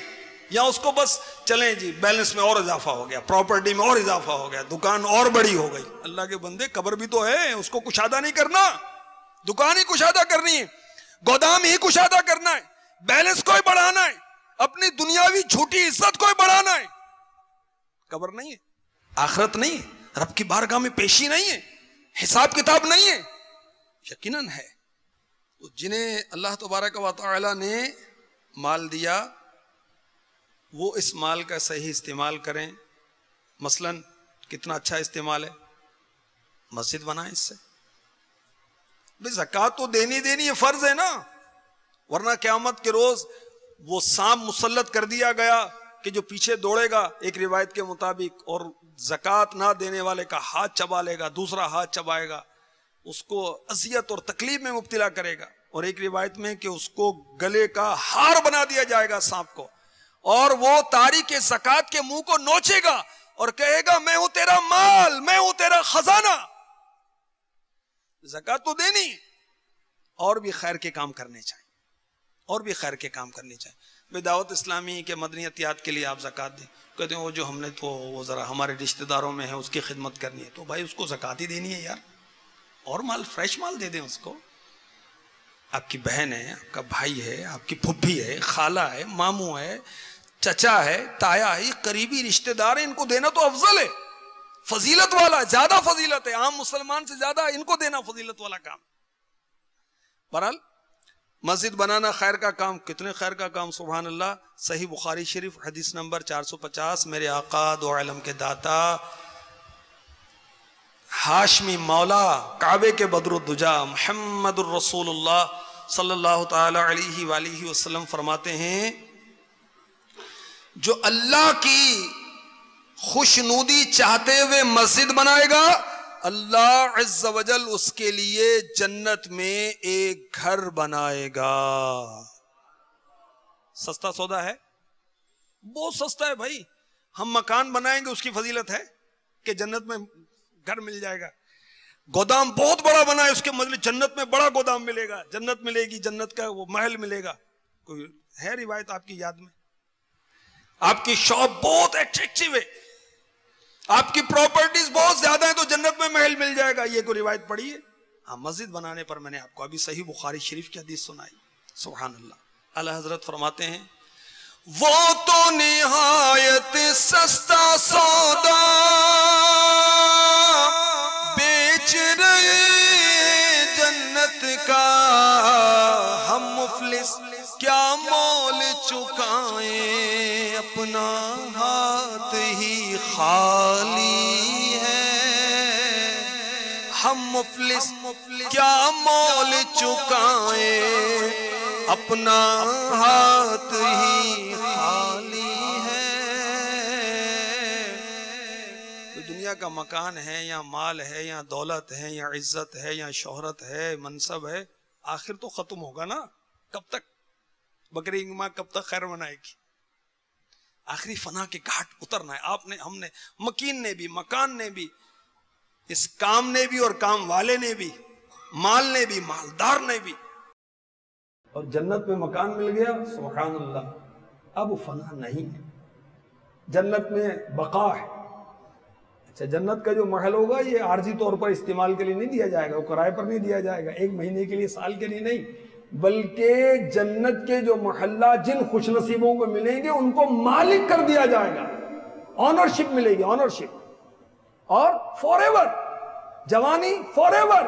یا اس کو بس چلیں جی بیلنس میں اور اضافہ ہو گیا، پراپرٹی میں اور اضافہ ہو گیا، دکان اور بڑی ہو گئی. اللہ کے بندے قبر بھی تو ہے، اس کو کشادہ نہیں کرنا، دکان ہی کشادہ کرنی ہے، گودام ہی کشادہ کرنا ہے، بیلنس کو ہی بڑھانا ہے، اپنی دنیاوی جھوٹی عزت کو ہی بڑھانا ہے. قبر نہیں ہے، آخرت نہیں ہے، رب کی بارگاہ میں پیشی نہیں ہے، حساب کتاب نہیں ہے. یقیناً ہے. تو جنہیں اللہ تبارک و تعالی نے مال دیا وہ اس مال کا صحیح استعمال کریں. مثلاً کتنا اچھا استعمال ہے، مسجد بنائیں اس سے. زکوٰۃ تو دینی ہے، فرض ہے نا، ورنہ قیامت کے روز وہ سانپ مسلط کر دیا گیا کہ جو پیچھے دوڑے گا ایک روایت کے مطابق اور زکوٰۃ نہ دینے والے کا ہاتھ چبا لے گا، دوسرا ہاتھ چبائے گا، اس کو اذیت اور تکلیف میں مبتلا کرے گا. اور ایک روایت میں کہ اس کو گلے کا ہار بنا دیا جائے گا سانپ کو، اور وہ تاریک زکات کے منہ کو نوچے گا اور کہے گا میں ہوں تیرا مال، میں ہوں تیرا خزانہ. زکات تو دینی ہے، اور بھی خیر کے کام کرنے چاہیے، اور بھی خیر کے کام کرنے چاہیے. بھئی دعوت اسلامی کے مدنیتیات کے لیے آپ زکات دیں، کہتے ہیں وہ جو ہم نے تو وہ ذرا ہمارے رشتہ داروں میں ہے اس کی خدمت کرنی ہے، تو بھائی اس کو زکات ہی دینی ہے یار، اور مال فریش مال دے دیں اس کو. آپ کی بہن ہے، آپ کا بھائی ہے، آپ کی پھپھی ہے، خالہ ہے، ماموں ہے، چچا ہے، تایا ہے، قریبی رشتہ دار ہیں، ان کو دینا تو افضل ہے، فضیلت والا، زیادہ فضیلت ہے، عام مسلمان سے زیادہ ان کو دینا فضیلت والا کام. بہرحال مسجد بنانا خیر کا کام، کتنے خیر کا کام، سبحان اللہ. صحیح بخاری شریف حدیث نمبر 450، میرے آقا دو عالم کے داتا ہاشمی مولا کعبے کے بدر الدجا محمد الرسول اللہ صلی اللہ تعالی علیہ وآلہ وسلم فرماتے ہیں جو اللہ کی خوشنودی چاہتے ہوئے مسجد بنائے گا، اللہ عز و جل اس کے لیے جنت میں ایک گھر بنائے گا. سستا سودا ہے، بہت سستا ہے بھائی. ہم مکان بنائیں گے اس کی فضیلت ہے کہ جنت میں گھر مل جائے گا. گودام بہت بڑا بنا ہے، اس کے مطلب جنت میں بڑا گودام ملے گا، جنت ملے گی، جنت کا وہ محل ملے گا. کوئی ہے روایت آپ کی یاد میں؟ آپ کی شاپ بہت اٹریکٹیو ہے، آپ کی پراپرٹیز بہت زیادہ ہیں تو جنت میں محل مل جائے گا. یہ کوئی روایت پڑھی ہے؟ ہاں، مسجد بنانے پر میں نے آپ کو ابھی صحیح بخاری شریف کی حدیث سنائی. سبحان اللہ. اعلیٰ حضرت فرماتے ہیں وہ تو نہایت سستا سودا بیچ رہے جنت کا، ہم مفلس کیا مول چکائیں، اپنا ہاتھ ہی خالی ہے. ہم مفلس کیا مول چکائیں، اپنا ہاتھ ہی خالی ہے. دنیا کا مکان ہے یا مال ہے یا دولت ہے یا عزت ہے یا شہرت ہے، منصب ہے، آخر تو ختم ہوگا نا. کب تک بکری ماں کب تک خیر منائے گی؟ آخری فنا کے گھاٹ اترنا ہے. آپ نے، ہم نے، مکین نے بھی، مکان نے بھی، اس کام نے بھی اور کام والے نے بھی، مال نے بھی، مالدار نے بھی. اور جنت میں مکان مل گیا، سبحان اللہ. اب فنا نہیں ہے، جنت میں بقا ہے. اچھا، جنت کا جو محل ہوگا یہ عارضی طور پر استعمال کے لیے نہیں دیا جائے گا، وہ کرائے پر نہیں دیا جائے گا، ایک مہینے کے لیے، سال کے لیے نہیں، بلکہ جنت کے جو محلہ جن خوش نصیبوں کو ملیں گے ان کو مالک کر دیا جائے گا. آنرشپ ملے گی، آنرشپ. اور فار ایور، جوانی for ever,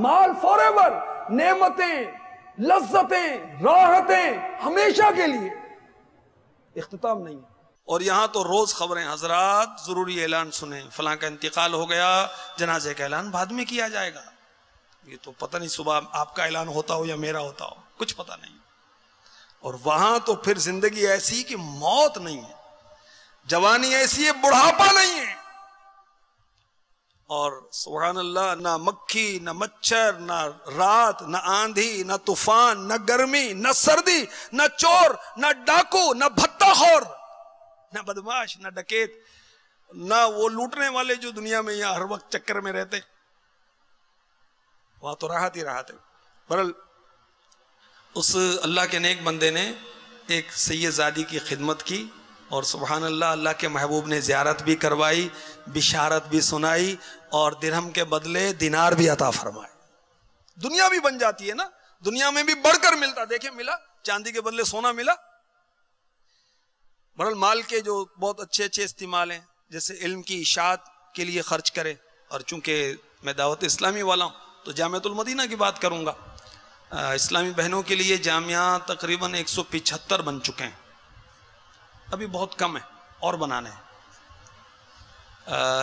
mall for ever, نعمتیں، لذتیں، راحتیں ہمیشہ کے لیے، اختتام نہیں ہے. اور یہاں تو روز خبریں، حضرات ضروری اعلان سنیں، فلاں کا انتقال ہو گیا، جنازے کا اعلان بعد میں کیا جائے گا. یہ تو پتہ نہیں صبح آپ کا اعلان ہوتا ہو یا میرا ہوتا ہو، کچھ پتہ نہیں. اور وہاں تو پھر زندگی ایسی کہ موت نہیں ہے، جوانی ایسی ہے بڑھاپا نہیں ہے. اور سبحان اللہ، نہ مکھی، نہ مچھر، نہ رات، نہ آندھی، نہ طوفان، نہ گرمی، نہ سردی، نہ چور، نہ ڈاکو، نہ بھتہ خور، نہ بدماش، نہ ڈکیت، نہ وہ لوٹنے والے جو دنیا میں یہاں ہر وقت چکر میں رہتے. وہاں تو راحت ہی راحت ہے. برحال اس اللہ کے نیک بندے نے ایک سید زادی کی خدمت کی، اور سبحان اللہ، اللہ کے محبوب نے زیارت بھی کروائی، بشارت بھی سنائی، اور درہم کے بدلے دینار بھی عطا فرمائے. دنیا بھی بن جاتی ہے نا، دنیا میں بھی بڑھ کر ملتا. دیکھیں، ملا چاندی کے بدلے سونا ملا. برحال مال کے جو بہت اچھے اچھے استعمال ہیں، جیسے علم کی اشاعت کے لیے خرچ کرے. اور چونکہ میں دعوت اسلامی والا ہوں تو جامعۃ المدینہ کی بات کروں گا. اسلامی بہنوں کے لیے جامعہ تقریباً 175 بن چکے ہیں، ابھی بہت کم ہے اور بنانے ہیں.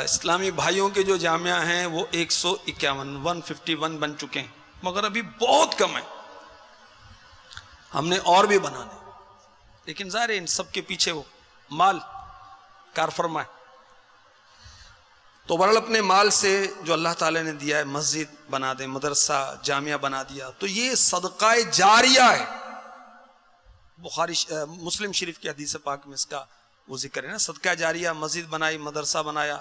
اسلامی بھائیوں کے جو جامعہ ہیں وہ 151 بن چکے ہیں، مگر ابھی بہت کم ہے، ہم نے اور بھی بنانے. لیکن ظاہر ہے ان سب کے پیچھے وہ مال کار فرما ہے. تو بہرحال اپنے مال سے جو اللہ تعالیٰ نے دیا ہے، مسجد بنا دیں، مدرسہ، جامعہ بنا دیا، تو یہ صدقہ جاریہ ہے. مسلم شریف کی حدیث پاک میں اس کا وہ ذکر ہے نا، صدقہ جاریہ، مسجد بنائی، مدرسہ بنایا،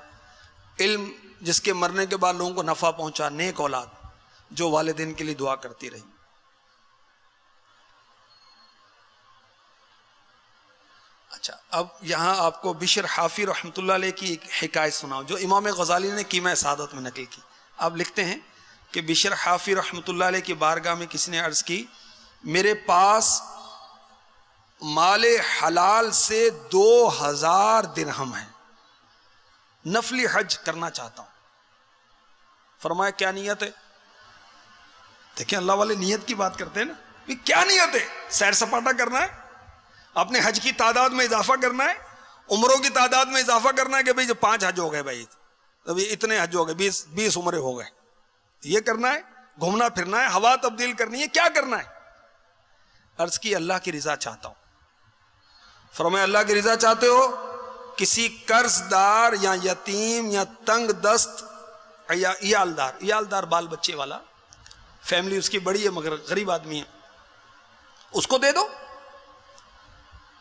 علم جس کے مرنے کے بعد لوگوں کو نفع پہنچا، نیک اولاد جو والدین کے لیے دعا کرتی رہی۔ اچھا، اب یہاں آپ کو بشر حافی رحمۃ اللہ علیہ کی ایک حکایت سناؤ جو امام غزالی نے قیمہ سعادت میں نقل کی۔ آپ لکھتے ہیں کہ بشر حافی رحمۃ اللہ علیہ کی بارگاہ میں کسی نے عرض کی، میرے پاس مال حلال سے 2000 درہم ہے، نفلی حج کرنا چاہتا ہوں۔ فرمایا کیا نیت ہے؟ دیکھیں اللہ والے نیت کی بات کرتے ہیں نا، کیا نیت ہے؟ سیر سپاٹا کرنا ہے، اپنے حج کی تعداد میں اضافہ کرنا ہے، عمروں کی تعداد میں اضافہ کرنا ہے کہ بھئی جو 5 حج ہو گئے، بھائی ابھی اتنے حج ہو گئے، 20 عمریں ہو گئے، یہ کرنا ہے، گھومنا پھرنا ہے، ہوا تبدیل کرنی ہے، کیا کرنا ہے؟ عرض کی اللہ کی رضا چاہتا ہوں۔ فرمایا اللہ کی رضا چاہتے ہو؟ کسی قرض دار یا یتیم یا تنگ دست یا عیالدار بال بچے والا، فیملی اس کی بڑی ہے مگر غریب آدمی ہے، اس کو دے دو۔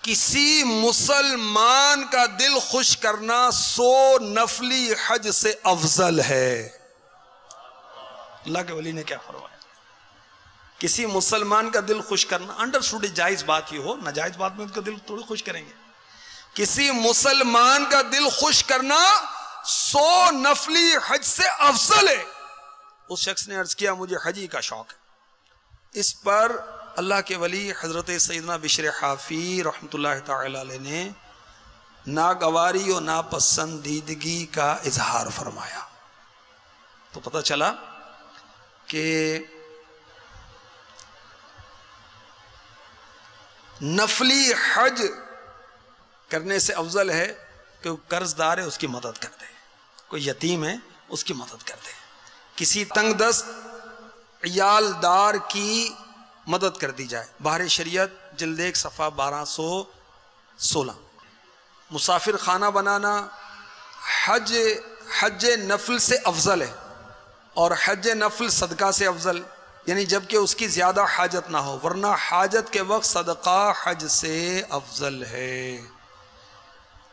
کسی مسلمان کا دل خوش کرنا 100 نفلی حج سے افضل ہے۔ اللہ کے ولی نے کیا فرمایا؟ کسی مسلمان کا دل خوش کرنا، انڈرسٹوڈ جائز بات ہی ہو، ناجائز بات میں ان کا دل تھوڑی خوش کریں گے۔ کسی مسلمان کا دل خوش کرنا 100 نفلی حج سے افضل ہے۔ اس شخص نے عرض کیا مجھے حجی کا شوق ہے۔ اس پر اللہ کے ولی حضرت سیدنا بشر حافی رحمۃ اللہ تعالی علیہ نے ناگواری و ناپسندیدگی کا اظہار فرمایا۔ تو پتہ چلا کہ نفلی حج کرنے سے افضل ہے کہ وہ قرض دار ہے اس کی مدد کر دے، کوئی یتیم ہے اس کی مدد کر دے، کسی تنگ دست عیال دار کی مدد کر دی جائے۔ بحر شریعت جلد 1 صفحہ 1216۔ مسافر خانہ بنانا حج نفل سے افضل ہے، اور حج نفل صدقہ سے افضل، یعنی جبکہ اس کی زیادہ حاجت نہ ہو، ورنہ حاجت کے وقت صدقہ حج سے افضل ہے۔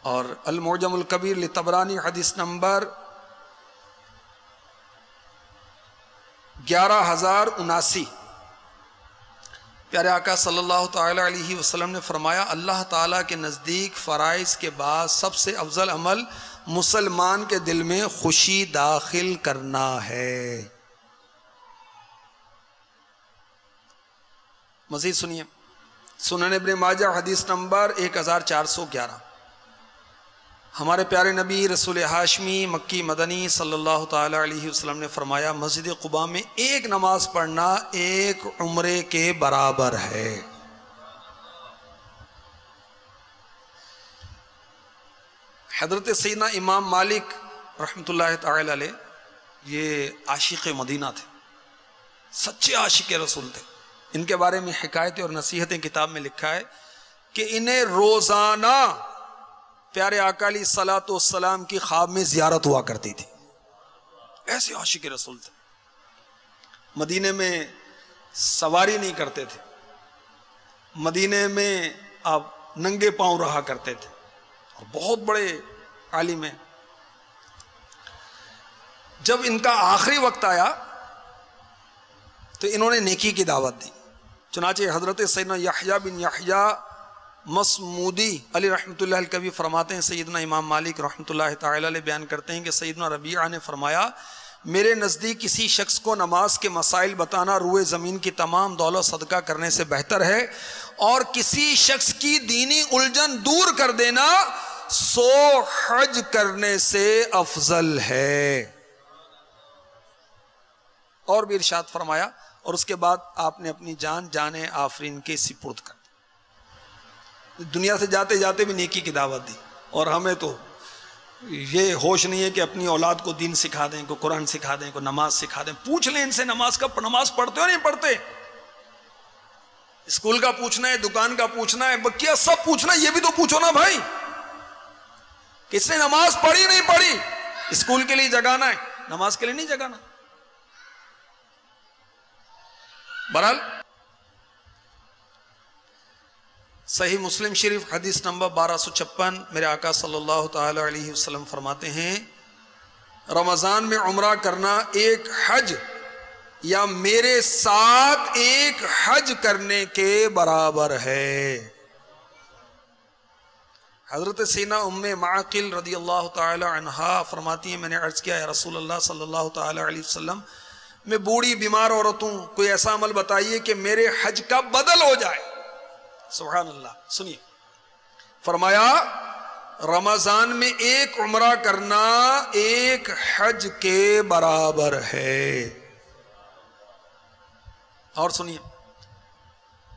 اور المعجم الکبیر لطبرانی حدیث نمبر 11079، پیارے آقا صلی اللہ تعالی علیہ وسلم نے فرمایا اللہ تعالیٰ کے نزدیک فرائض کے بعد سب سے افضل عمل مسلمان کے دل میں خوشی داخل کرنا ہے۔ مزید سنیے، سنن ابن ماجہ حدیث نمبر 1411، ہمارے پیارے نبی رسول ہاشمی مکی مدنی صلی اللہ تعالی علیہ وسلم نے فرمایا مسجد قباء میں ایک نماز پڑھنا ایک عمرے کے برابر ہے۔ حضرت سیدنا امام مالک رحمۃ اللہ تعالی علیہ یہ عاشق مدینہ تھے، سچے عاشق رسول تھے۔ ان کے بارے میں حکایتیں اور نصیحتیں کتاب میں لکھا ہے کہ انہیں روزانہ پیارے آقا علیہ الصلوۃ والسلام کی خواب میں زیارت ہوا کرتی تھی، ایسے عاشق رسول تھے۔ مدینے میں سواری نہیں کرتے تھے، مدینے میں آپ ننگے پاؤں رہا کرتے تھے، اور بہت بڑے عالم ہیں۔ جب ان کا آخری وقت آیا تو انہوں نے نیکی کی دعوت دی، چنانچہ حضرت سیدنا یحییٰ بن یحییٰ مسمودی علی رحمۃ اللہ الکبی فرماتے ہیں، سیدنا امام مالک رحمۃ اللہ تعالی علیہ بیان کرتے ہیں کہ سیدنا ربیعہ نے فرمایا میرے نزدیک کسی شخص کو نماز کے مسائل بتانا روئے زمین کی تمام دولت صدقہ کرنے سے بہتر ہے، اور کسی شخص کی دینی الجھن دور کر دینا 100 حج کرنے سے افضل ہے۔ اور بھی ارشاد فرمایا، اور اس کے بعد آپ نے اپنی جان آفرین کے سپرد کر دی۔ دنیا سے جاتے جاتے بھی نیکی کی دعوت دی، اور ہمیں تو یہ ہوش نہیں ہے کہ اپنی اولاد کو دین سکھا دیں، کو قرآن سکھا دیں، کو نماز سکھا دیں۔ پوچھ لیں ان سے نماز پڑھتے ہو نہیں پڑھتے، اسکول کا پوچھنا ہے، دکان کا پوچھنا ہے، بکیا سب پوچھنا ہے، یہ بھی تو پوچھو نا بھائی، کس نے نماز پڑھی نہیں پڑھی؟ اسکول کے لیے جگانا ہے، نماز کے لیے نہیں جگانا۔ بہرحال صحیح مسلم شریف حدیث نمبر 1256، میرے آقا صلی اللہ تعالی علیہ وسلم فرماتے ہیں رمضان میں عمرہ کرنا ایک حج یا میرے ساتھ ایک حج کرنے کے برابر ہے۔ حضرت سیدہ ام معقل رضی اللہ تعالی عنہا فرماتی ہیں میں نے عرض کیا یا رسول اللہ صلی اللہ تعالی علیہ وسلم میں بوڑھی بیمار عورت ہوں، کوئی ایسا عمل بتائیے کہ میرے حج کا بدل ہو جائے۔ سبحان اللہ، سنیے، فرمایا رمضان میں ایک عمرہ کرنا ایک حج کے برابر ہے۔ اور سنیے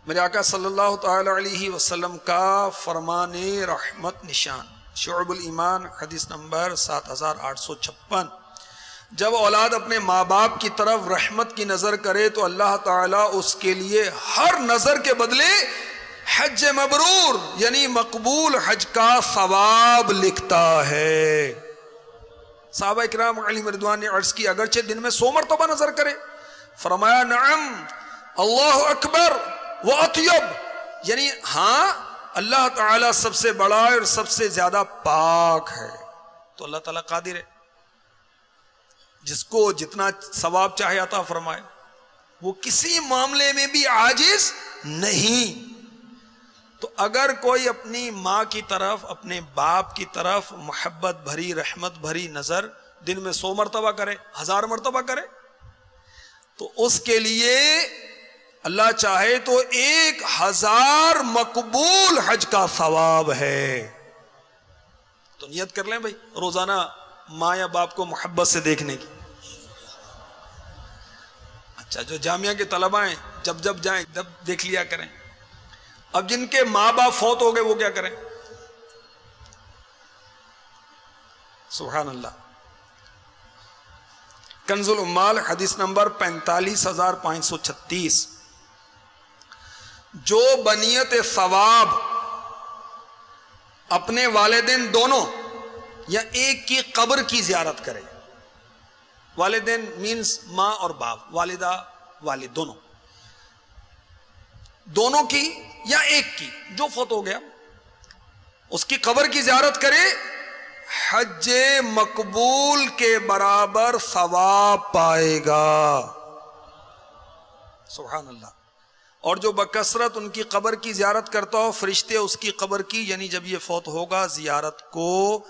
میرے آقا صلی اللہ تعالی علیہ وسلم کا فرمان رحمت نشان، شعب الایمان حدیث نمبر 7856، جب اولاد اپنے ماں باپ کی طرف رحمت کی نظر کرے تو اللہ تعالیٰ اس کے لیے ہر نظر کے بدلے حج مبرور یعنی مقبول حج کا ثواب لکھتا ہے۔ صحابہ اکرام علیہم رضوان نے عرض کی اگرچہ دن میں 100 مرتبہ نظر کرے، فرمایا نعم اللہ اکبر وَأَطْيَبْ، یعنی ہاں اللہ تعالیٰ سب سے بڑا اور سب سے زیادہ پاک ہے۔ تو اللہ تعالیٰ قادر ہے، جس کو جتنا ثواب چاہے عطا فرمائے، وہ کسی معاملے میں بھی عاجز نہیں۔ تو اگر کوئی اپنی ماں کی طرف اپنے باپ کی طرف محبت بھری رحمت بھری نظر دن میں 100 مرتبہ کرے، 1000 مرتبہ کرے، تو اس کے لیے اللہ چاہے تو 1000 مقبول حج کا ثواب ہے۔ تو نیت کر لیں بھائی روزانہ ماں یا باپ کو محبت سے دیکھنے کی۔ اچھا، جو جامعہ کے طلبہ ہیں جب جب جائیں جب دیکھ لیا کریں۔ اب جن کے ماں باپ فوت ہو گئے وہ کیا کریں؟ سبحان اللہ، کنز الامال حدیث نمبر 45536، جو بنیت ثواب اپنے والدین دونوں یا ایک کی قبر کی زیارت کرے، والدین مینز ماں اور باپ، والدہ والد دونوں کی یا ایک کی جو فوت ہو گیا، اس کی قبر کی زیارت کرے، حج مقبول کے برابر ثواب پائے گا۔ سبحان اللہ۔ اور جو بکثرت ان کی قبر کی زیارت کرتا ہو، فرشتے اس کی قبر کی یعنی جب یہ فوت ہوگا زیارت کو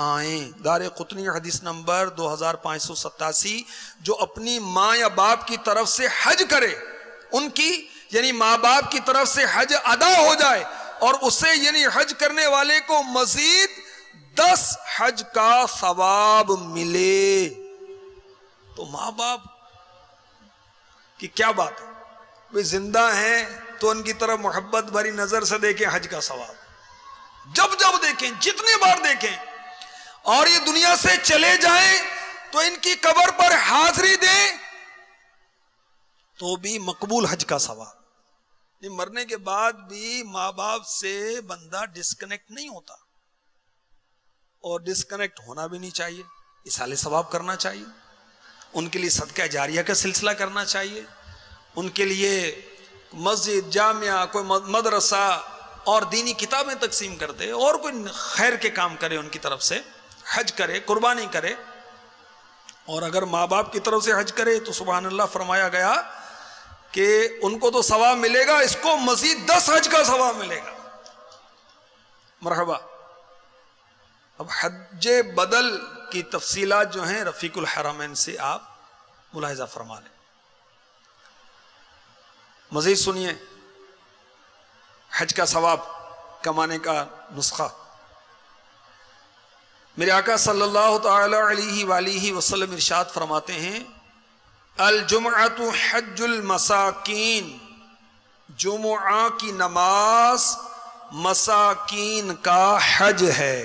آئیں۔ دار قطنی حدیث نمبر 2587، جو اپنی ماں یا باپ کی طرف سے حج کرے، ان کی یعنی ماں باپ کی طرف سے حج ادا ہو جائے اور اسے یعنی حج کرنے والے کو مزید 10 حج کا ثواب ملے، تو ماں باپ کی کیا بات ہے، وہ زندہ ہیں تو ان کی طرف محبت بھری نظر سے دیکھیں، حج کا ثواب جب جب دیکھیں، جتنے بار دیکھیں، اور یہ دنیا سے چلے جائیں تو ان کی قبر پر حاضری دیں تو بھی مقبول حج کا ثواب۔ مرنے کے بعد بھی ماں باپ سے بندہ ڈسکنیکٹ نہیں ہوتا، اور ڈسکنیکٹ ہونا بھی نہیں چاہیے، اصالہ ثواب کرنا چاہیے، ان کے لیے صدقہ جاریہ کا سلسلہ کرنا چاہیے، ان کے لیے مسجد جامعہ کوئی مدرسہ اور دینی کتابیں تقسیم کر دے، اور کوئی خیر کے کام کرے، ان کی طرف سے حج کرے، قربانی کرے۔ اور اگر ماں باپ کی طرف سے حج کرے تو سبحان اللہ فرمایا گیا کہ ان کو تو ثواب ملے گا، اس کو مزید 10 حج کا ثواب ملے گا۔ مرحبا۔ اب حج بدل کی تفصیلات جو ہیں رفیق الحرمین سے آپ ملاحظہ فرما لیں۔ مزید سنیے حج کا ثواب کمانے کا نسخہ۔ میرے آقا صلی اللہ تعالی علیہ وآلہ وسلم ارشاد فرماتے ہیں الجمعۃ حج المساکین، جمعہ کی نماز مساکین کا حج ہے۔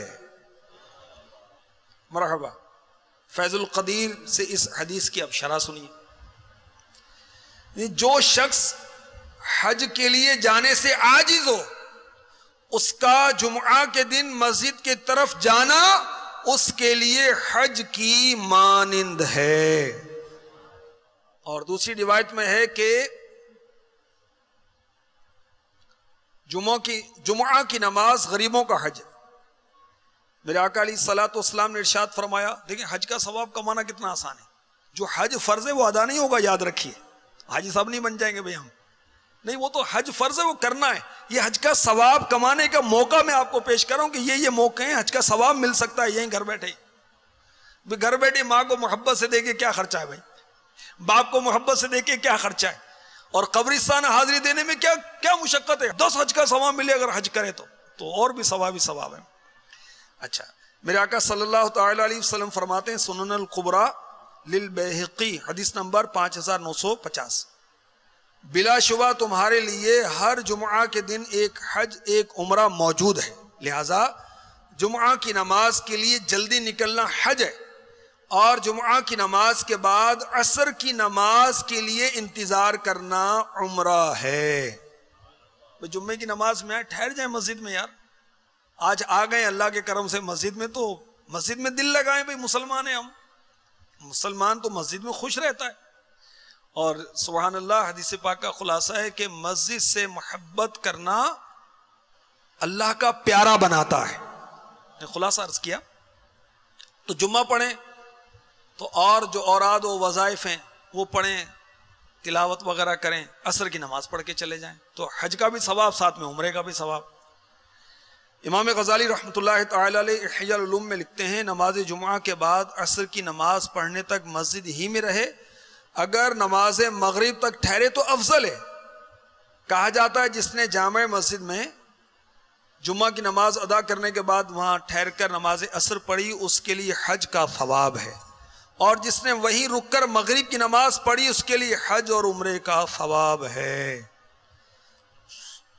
مرحبا۔ فیض القدیر سے اس حدیث کی اب شرح سنیے۔ جو شخص حج کے لیے جانے سے عاجز ہو، اس کا جمعہ کے دن مسجد کی طرف جانا اس کے لیے حج کی مانند ہے۔ اور دوسری روایت میں ہے کہ جمعہ کی نماز غریبوں کا حج ہے۔ میرے آقا علیہ الصلوۃ والسلام نے ارشاد فرمایا، دیکھیں حج کا ثواب کمانا کتنا آسان ہے۔ جو حج فرض ہے وہ ادا نہیں ہوگا، یاد رکھیے، حاجی صاحب نہیں بن جائیں گے بھئی ہم، نہیں، وہ تو حج فرض ہے، وہ کرنا ہے۔ یہ حج کا ثواب کمانے کا موقع میں آپ کو پیش کر رہا ہوں کہ یہ موقع ہیں، حج کا ثواب مل سکتا ہے یہیں گھر بیٹھے ہی۔ گھر بیٹھے ماں کو محبت سے دے کے کیا خرچہ ہے بھائی، باپ کو محبت سے دے کے کیا خرچہ ہے، اور قبرستان حاضری دینے میں کیا مشقت ہے۔ 10 حج کا ثواب ملے اگر حج کرے تو اور بھی ثواب ہی ثواب ہے۔ اچھا، میرے آقا صلی اللہ تعالی علیہ وسلم فرماتے ہیں، سنن القبرى للبیہقی حدیث نمبر 5950، بلا شبہ تمہارے لیے ہر جمعہ کے دن ایک حج ایک عمرہ موجود ہے، لہذا جمعہ کی نماز کے لیے جلدی نکلنا حج ہے، اور جمعہ کی نماز کے بعد عصر کی نماز کے لیے انتظار کرنا عمرہ ہے۔ جمعے کی نماز میں ٹھہر جائیں مسجد میں، یار آج آ گئے اللہ کے کرم سے مسجد میں، تو مسجد میں دل لگائیں بھئی، مسلمان ہیں ہم، مسلمان تو مسجد میں خوش رہتا ہے۔ اور سبحان اللہ، حدیث پاک کا خلاصہ ہے کہ مسجد سے محبت کرنا اللہ کا پیارا بناتا ہے۔ نے خلاصہ عرض کیا، تو جمعہ پڑھیں تو اور جو اوراد و وظائف ہیں وہ پڑھیں، تلاوت وغیرہ کریں، عصر کی نماز پڑھ کے چلے جائیں، تو حج کا بھی ثواب، ساتھ میں عمرے کا بھی ثواب۔ امام غزالی رحمۃ اللہ تعالی علیہ احیاء العلوم میں لکھتے ہیں، نماز جمعہ کے بعد عصر کی نماز پڑھنے تک مسجد ہی میں رہے، اگر نماز مغرب تک ٹھہرے تو افضل ہے۔ کہا جاتا ہے جس نے جامع مسجد میں جمعہ کی نماز ادا کرنے کے بعد وہاں ٹھہر کر نماز عصر پڑھی، اس کے لیے حج کا ثواب ہے، اور جس نے وہیں رک کر مغرب کی نماز پڑھی اس کے لیے حج اور عمرے کا ثواب ہے۔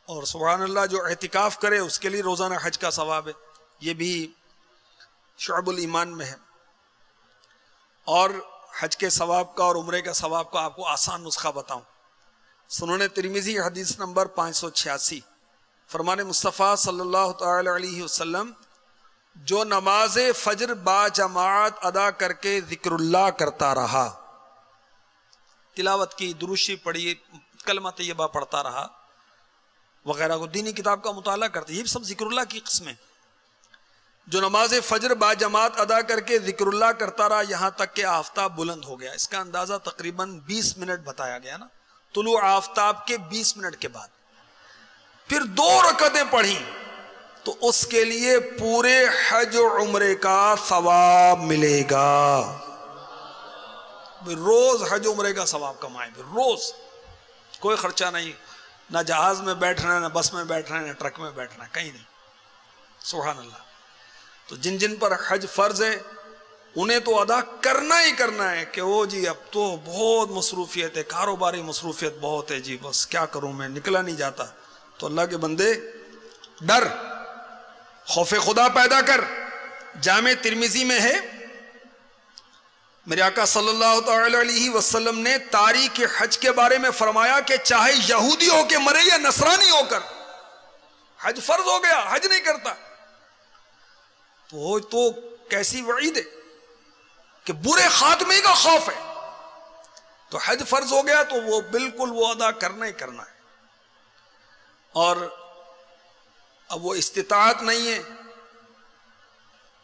اور سبحان اللہ، جو اعتکاف کرے اس کے لیے روزانہ حج کا ثواب ہے، یہ بھی شعب الایمان میں ہے۔ اور حج کے ثواب کا اور عمرے کا ثواب کا آپ کو آسان نسخہ بتاؤں، سنن ترمذی حدیث نمبر 586، فرمان مصطفیٰ صلی اللہ تعالی علیہ وسلم، جو نماز فجر با جماعت ادا کر کے ذکر اللہ کرتا رہا، تلاوت کی، دروشی پڑھی، کلمہ طیبہ پڑھتا رہا وغیرہ کو، دینی کتاب کا مطالعہ کرتے، یہ سب ذکر اللہ کی قسمیں۔ جو نماز فجر با جماعت ادا کر کے ذکر اللہ کرتا رہا یہاں تک کہ آفتاب بلند ہو گیا، اس کا اندازہ تقریباً 20 منٹ بتایا گیا نا، طلوع آفتاب کے 20 منٹ کے بعد پھر 2 رکعتیں پڑھیں تو اس کے لیے پورے حج و عمرے کا ثواب ملے گا۔ روز حج عمرے کا ثواب کمائیں، روز، کوئی خرچہ نہیں، نہ جہاز میں بیٹھنا ہے، نہ بس میں بیٹھنا ہے، نہ ٹرک میں بیٹھنا ہے، کہیں نہیں۔ سبحان اللہ۔ تو جن جن پر حج فرض ہے انہیں تو ادا کرنا ہی کرنا ہے کہ وہ جی اب تو بہت مصروفیت ہے، کاروباری مصروفیت بہت ہے جی، بس کیا کروں میں، نکلا نہیں جاتا۔ تو اللہ کے بندے، ڈر، خوف خدا پیدا کر۔ جامع ترمذی میں ہے، میرے آقا صلی اللہ تعالی علیہ وسلم نے تاریخ حج کے بارے میں فرمایا کہ چاہے یہودی ہو کے مرے یا نصرانی ہو کر، حج فرض ہو گیا، حج نہیں کرتا، تو کیسی وعید ہے کہ برے خاتمے کا خوف ہے۔ تو حج فرض ہو گیا تو وہ بالکل وہ ادا کرنا ہی کرنا ہے، اور اب وہ استطاعت نہیں ہے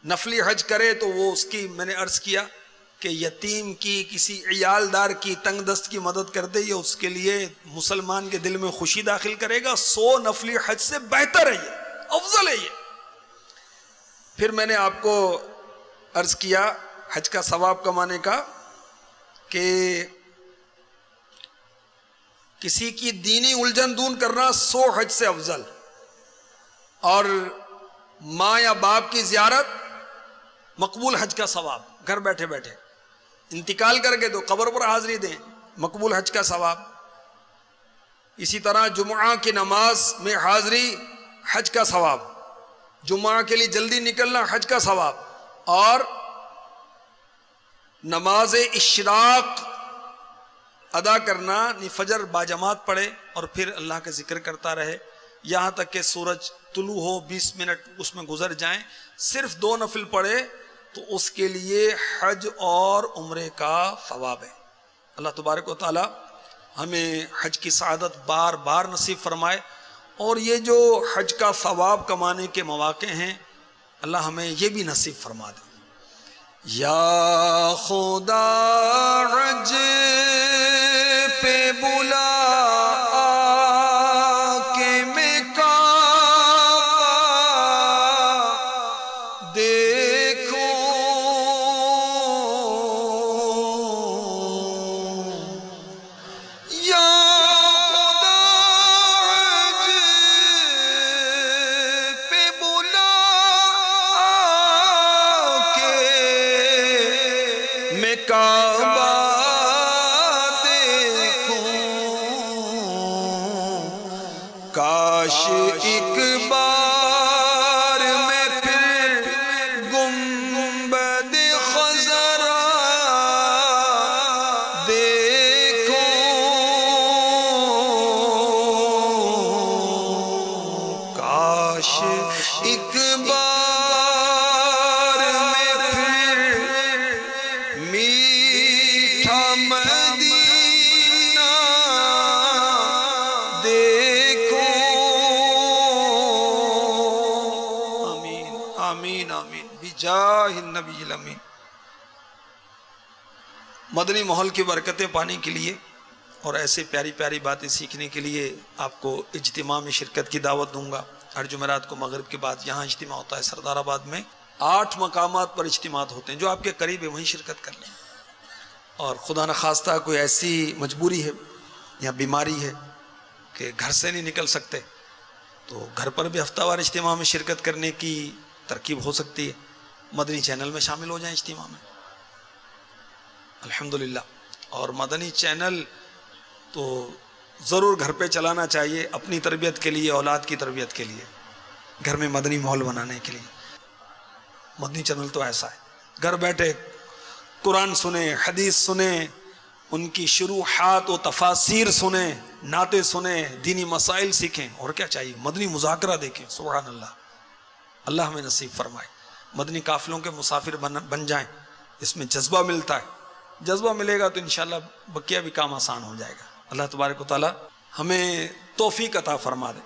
نفلی حج کرے تو وہ اس کی، میں نے عرض کیا کہ یتیم کی، کسی عیالدار کی، تنگ دست کی مدد کر دے، یہ اس کے لیے مسلمان کے دل میں خوشی داخل کرے گا، 100 نفلی حج سے بہتر ہے، یہ افضل ہے۔ یہ پھر میں نے آپ کو عرض کیا حج کا ثواب کمانے کا کہ کسی کی دینی الجھن دور کرنا 100 حج سے افضل، اور ماں یا باپ کی زیارت مقبول حج کا ثواب، گھر بیٹھے بیٹھے انتقال کر کے تو قبر پر حاضری دیں، مقبول حج کا ثواب۔ اسی طرح جمعہ کی نماز میں حاضری، حج کا ثواب، جمعہ کے لیے جلدی نکلنا، حج کا ثواب، اور نماز اشراق ادا کرنا، فجر باجماعت پڑھے اور پھر اللہ کا ذکر کرتا رہے یہاں تک کہ سورج طلوع ہو، 20 منٹ اس میں گزر جائیں، صرف 2 نفل پڑھے تو اس کے لیے حج اور عمرے کا ثواب ہے۔ اللہ تبارک و تعالی ہمیں حج کی سعادت بار بار نصیب فرمائے، اور یہ جو حج کا ثواب کمانے کے مواقع ہیں اللہ ہمیں یہ بھی نصیب فرما دے. یا خدا حج پہ بلا کے میں کعبہ دیکھوں، یا خدا حج پہ بلا میں کعبہ دیکھوں، کاش ایک بار میں پھر گنبد خضرا دیکھوں، کاش ایک بار میں پھر میٹھا مدینہ دیکھوں. آمین آمین آمین بجاہ النبی الامین. مدنی ماحول کی برکتیں پانے کے لیے اور ایسے پیاری پیاری باتیں سیکھنے کے لیے آپ کو اجتماع میں شرکت کی دعوت دوں گا. ہر جمعرات کو مغرب کے بعد یہاں اجتماع ہوتا ہے سردار آباد میں. 8 مقامات پر اجتماعات ہوتے ہیں، جو آپ کے قریب ہے وہیں شرکت کر لیں. اور خدا نخواستہ کوئی ایسی مجبوری ہے یا بیماری ہے کہ گھر سے نہیں نکل سکتے تو گھر پر بھی ہفتہ وار اجتماع میں شرکت کرنے کی ترکیب ہو سکتی ہے. مدنی چینل میں شامل ہو جائیں اجتماع میں الحمدللہ. اور مدنی چینل تو ضرور گھر پہ چلانا چاہیے اپنی تربیت کے لیے، اولاد کی تربیت کے لیے، گھر میں مدنی ماحول بنانے کے لیے. مدنی چینل تو ایسا ہے، گھر بیٹھے قرآن سنیں، حدیث سنیں، ان کی شروحات و تفاسیر سنیں، نعتیں سنیں، دینی مسائل سیکھیں. اور کیا چاہیے؟ مدنی مذاکرہ دیکھیں. سبحان اللہ، اللہ ہمیں نصیب فرمائے. مدنی قافلوں کے مسافر بن جائیں، اس میں جذبہ ملتا ہے. جذبہ ملے گا تو انشاءاللہ بقیہ بھی کام آسان ہو جائے گا. اللہ تبارک و تعالی ہمیں توفیق عطا فرما دے.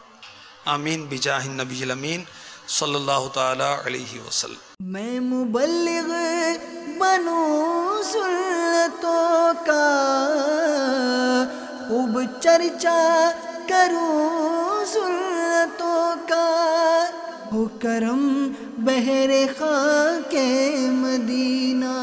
آمین بجاہ النبی الامین صلی اللہ تعالی علیہ وسلم.
میں مبلغ بنوں سنتوں کا، خوب چرچا کروں سنتوں کا، ہو کرم بہر خاک مدینہ.